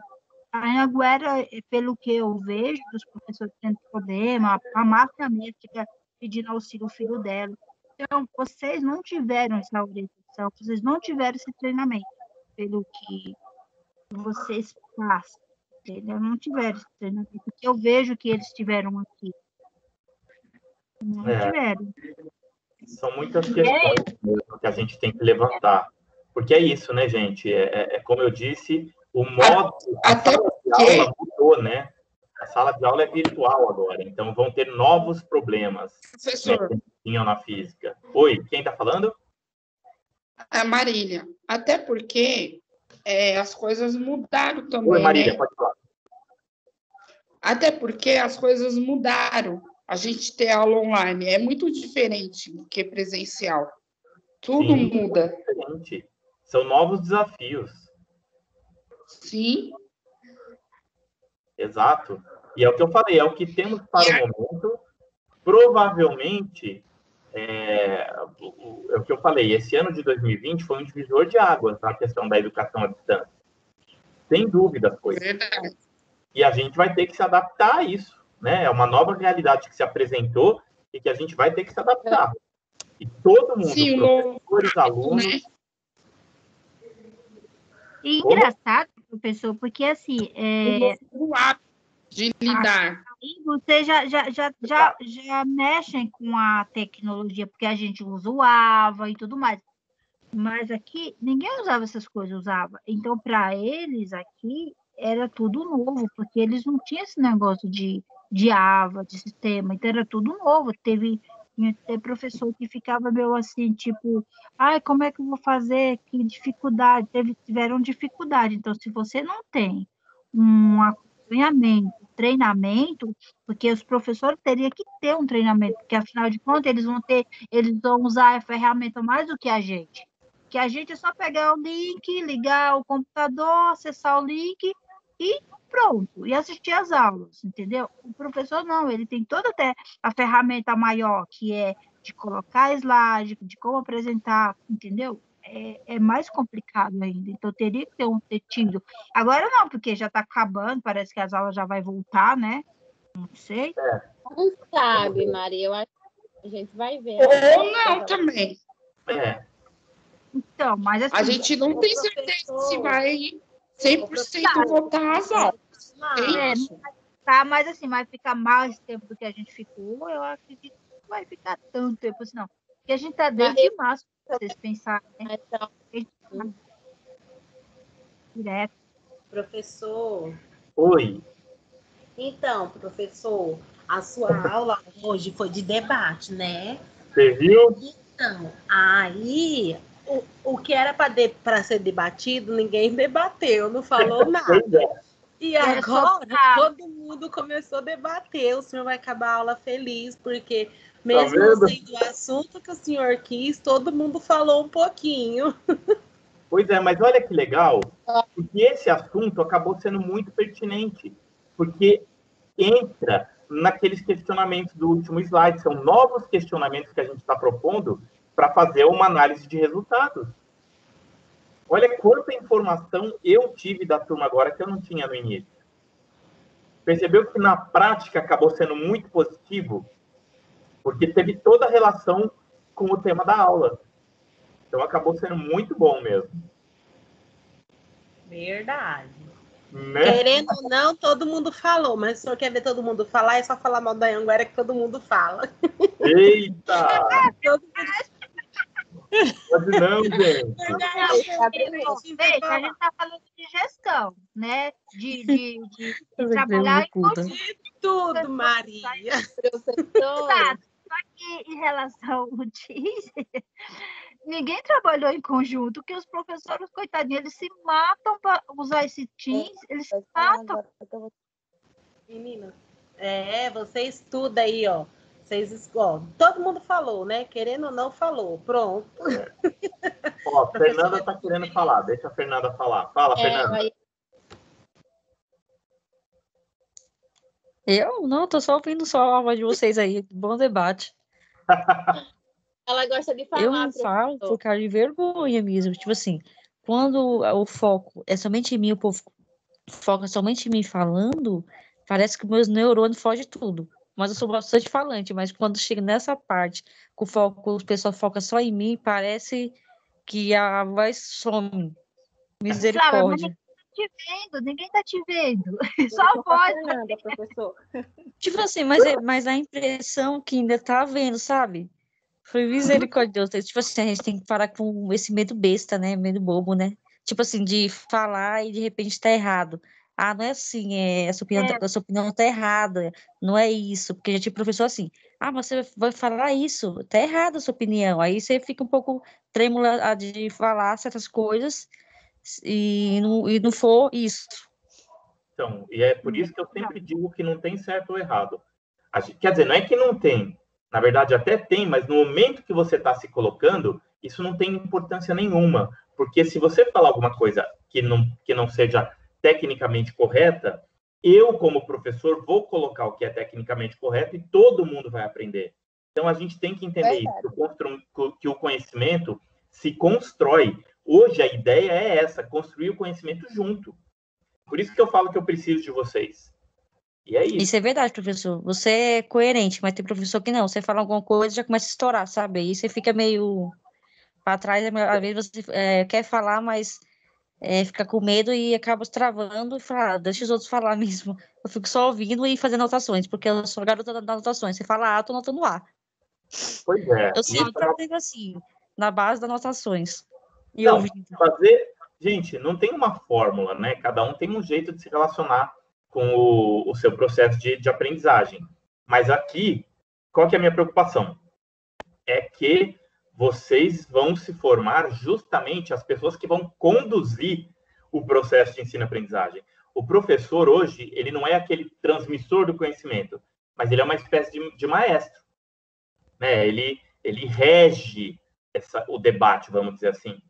A Anhanguera, pelo que eu vejo, dos professores tendo problema, a Márcia mesmo fica pedindo auxílio ao filho dela. Então, vocês não tiveram essa orientação, vocês não tiveram esse treinamento, pelo que vocês passam, entendeu? Não tiveram esse treinamento, porque eu vejo que eles tiveram aqui. Não tiveram. São muitas questões mesmo que a gente tem que levantar. Porque é isso, né, gente? Como eu disse, o modo... A sala de aula mudou, né? A sala de aula é virtual agora, então vão ter novos problemas, né, que tinham na física. Oi, quem está falando? A Marília. Até porque as coisas mudaram também, Oi, Marília, né? pode falar. Até porque as coisas mudaram. A gente ter aula online é muito diferente do que presencial. Tudo muda. Diferente. São novos desafios. Sim. Exato. E é o que eu falei, é o que temos para o momento. Provavelmente, é o que eu falei, esse ano de 2020 foi um divisor de águas na questão da educação à distância. Sem dúvida foi. Verdade. E a gente vai ter que se adaptar a isso, né? É uma nova realidade que se apresentou e que a gente vai ter que se adaptar. E todo mundo, sim, professores, alunos... Né? E engraçado, professor, porque assim... O hábito de lidar. Vocês já mexem com a tecnologia, porque a gente usa o AVA e tudo mais. Mas aqui, ninguém usava essas coisas, usava. Então, para eles aqui, era tudo novo, porque eles não tinham esse negócio de AVA, de sistema. Então, era tudo novo. Tinha professor que ficava meio assim, tipo, ai, como é que eu vou fazer? Que dificuldade. Tiveram dificuldade. Então, se você não tem um acompanhamento, treinamento, porque os professores teriam que ter um treinamento, porque afinal de contas eles vão usar a ferramenta mais do que a gente. Que a gente é só pegar o link, ligar o computador, acessar o link e pronto, e assistir às aulas, entendeu? O professor não, ele tem toda até a ferramenta maior, que é de colocar slide, de como apresentar, entendeu? É mais complicado ainda, então teria que ter tido. Agora não, porque já está acabando, parece que as aulas já vai voltar, né? Não sei. Não sabe, Maria, eu acho que a gente vai ver. Ou não também. Então, mas assim... A gente não tem certeza se vai 100% voltar às aulas. Tá, mas assim, vai ficar mais tempo do que a gente ficou, eu acredito que não vai ficar tanto tempo assim, não. Porque a gente está desde março, se vocês pensarem, né? Direto. Professor. Oi. Então, professor, a sua aula hoje foi de debate, né? Você viu? Então, aí, o que era para ser debatido, ninguém debateu, não falou nada. E agora, todo mundo começou a debater. O senhor vai acabar a aula feliz, porque mesmo não sendo o assunto que o senhor quis, todo mundo falou um pouquinho. Pois é, mas olha que legal, porque esse assunto acabou sendo muito pertinente, porque entra naqueles questionamentos do último slide, são novos questionamentos que a gente está propondo para fazer uma análise de resultados. Olha quanta informação eu tive da turma agora que eu não tinha no início. Percebeu que na prática acabou sendo muito positivo? Porque teve toda a relação com o tema da aula. Então acabou sendo muito bom mesmo. Verdade. Né? Querendo ou não, todo mundo falou, mas se o senhor quer ver todo mundo falar, é só falar mal da Anhanguera que todo mundo fala. Eita! Pode não, gente. A gente está falando de gestão, né? De trabalhar em conjunto. De tudo, Maria. Tá, só que em relação ao Teams, ninguém trabalhou em conjunto, que os professores, coitadinhos, eles se matam para usar esse Teams, eles se matam. Menina, você estuda aí, ó. Todo mundo falou, né? Querendo ou não, falou. Pronto. Ó, a Fernanda está querendo falar. Deixa a Fernanda falar. Fala, Fernanda. Eu não, tô só ouvindo só a voz de vocês aí. Bom debate. Ela gosta de falar. Eu não falo por causa de vergonha mesmo. Tipo assim, quando o foco é somente em mim, o povo foca somente em mim falando, parece que meus neurônios fogem tudo. Mas eu sou bastante falante, mas quando chega nessa parte, que o pessoal foca só em mim, parece que a voz some. Misericórdia. Ninguém tá te vendo. Só pode. Nada, professor. Tipo assim, mas a impressão que ainda tá vendo, sabe? Foi misericórdia. Tipo assim, a gente tem que parar com esse medo besta, né? Medo bobo, né? Tipo assim, de falar e de repente tá errado. Ah, não é assim, a sua opinião tá errada, não é isso, porque já tinha professor assim, mas você vai falar isso, tá errada a sua opinião, aí você fica um pouco trêmula de falar certas coisas e não for isso. Então, e é por isso que eu sempre digo que não tem certo ou errado. Quer dizer, não é que não tem, na verdade até tem, mas no momento que você está se colocando, isso não tem importância nenhuma, porque se você falar alguma coisa que não seja tecnicamente correta, eu, como professor, vou colocar o que é tecnicamente correto e todo mundo vai aprender. Então, a gente tem que entender isso, que o conhecimento se constrói. Hoje, a ideia é essa, construir o conhecimento junto. Por isso que eu falo que eu preciso de vocês. E é isso. Isso é verdade, professor. Você é coerente, mas tem professor que não. Você fala alguma coisa e já começa a estourar, sabe? Aí você fica meio para trás. Às vezes você quer falar, mas fica com medo e acaba travando e fala, deixa os outros falar mesmo. Eu fico só ouvindo e fazendo anotações, porque eu sou a garota das anotações. Você fala A, eu tô anotando A. Pois é. Eu sempre aprendo assim, na base das anotações. E não, gente, não tem uma fórmula, né? Cada um tem um jeito de se relacionar com o seu processo de aprendizagem. Mas aqui, qual que é a minha preocupação? É que vocês vão se formar justamente as pessoas que vão conduzir o processo de ensino-aprendizagem. O professor, hoje, ele não é aquele transmissor do conhecimento, mas ele é uma espécie de maestro. Né? Ele rege o debate, vamos dizer assim.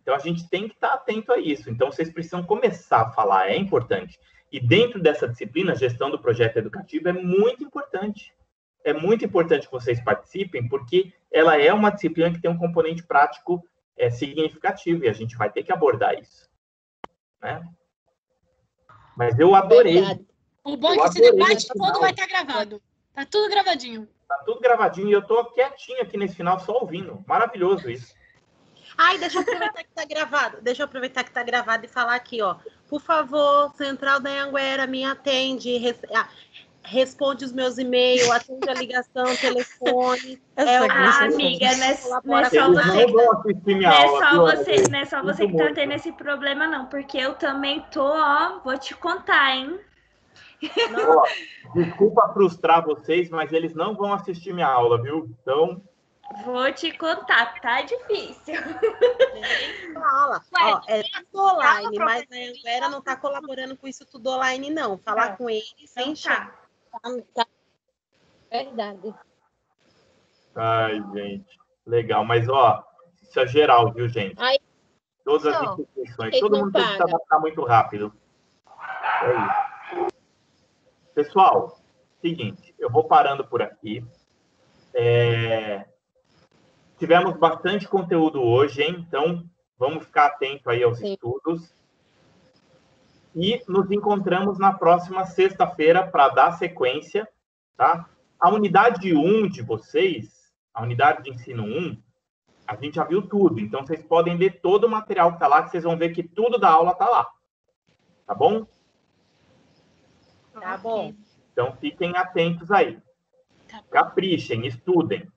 Então, a gente tem que estar atento a isso. Então, vocês precisam começar a falar, é importante. E dentro dessa disciplina, gestão do projeto educativo é muito importante. É muito importante que vocês participem, porque ela é uma disciplina que tem um componente prático significativo, e a gente vai ter que abordar isso. Né? Mas eu adorei. Verdade. O bom é que esse debate todo vai estar gravado. Tá tudo gravadinho. Tá tudo gravadinho, e eu tô quietinho aqui nesse final, só ouvindo. Maravilhoso isso. Ai, deixa eu aproveitar que tá gravado. Deixa eu aproveitar que tá gravado e falar aqui, ó. Por favor, Central da Anhanguera, me atende, responde os meus e-mails, atende a ligação, telefone. Amiga, não é só você que tá tendo esse problema, não, porque eu também tô, vou te contar, hein? Ó, desculpa frustrar vocês, mas eles não vão assistir minha aula, viu? Então... Vou te contar, tá difícil. Fala. Ó, é tudo online, mas a Anhanguera não tá colaborando com isso tudo online, não. Falar com eles sem chat. Verdade. Ai, gente. Legal. Mas, ó, isso é geral, viu, gente? Aí, todas as instituições. Todo mundo tem que se adaptar muito rápido. É isso. Pessoal, seguinte, eu vou parando por aqui. Tivemos bastante conteúdo hoje, hein? Então, vamos ficar atento aí aos estudos. E nos encontramos na próxima sexta-feira para dar sequência, tá? A unidade 1 de vocês, a unidade de ensino 1, a gente já viu tudo. Então, vocês podem ler todo o material que está lá, que vocês vão ver que tudo da aula está lá. Tá bom? Tá bom. Então, fiquem atentos aí. Caprichem, estudem.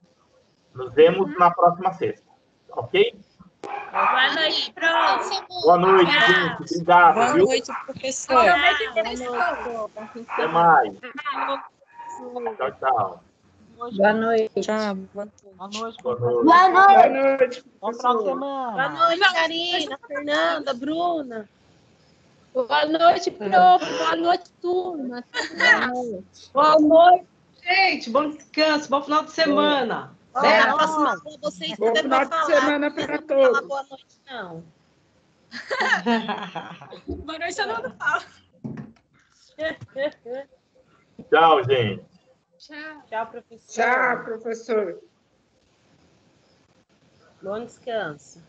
Nos vemos na próxima sexta. Ok? Boa noite, prof. Boa noite, gente. Obrigado. Boa noite, professor. Boa noite, professor. Até mais. Tchau, tchau. Boa noite. Tchau. Boa noite. Boa noite. Bom final de semana. Boa noite, Karina, Fernanda, Bruna. Boa noite, prof. Boa noite, turma. Boa noite, gente. Bom descanso, bom final de semana. Na próxima aula vocês Bom também final vão de falar. semana Não para vão falar todos. boa noite, não. Boa noite, eu não falo. Tchau, gente. Tchau. Tchau, professor. Tchau, professor. Bom descanso.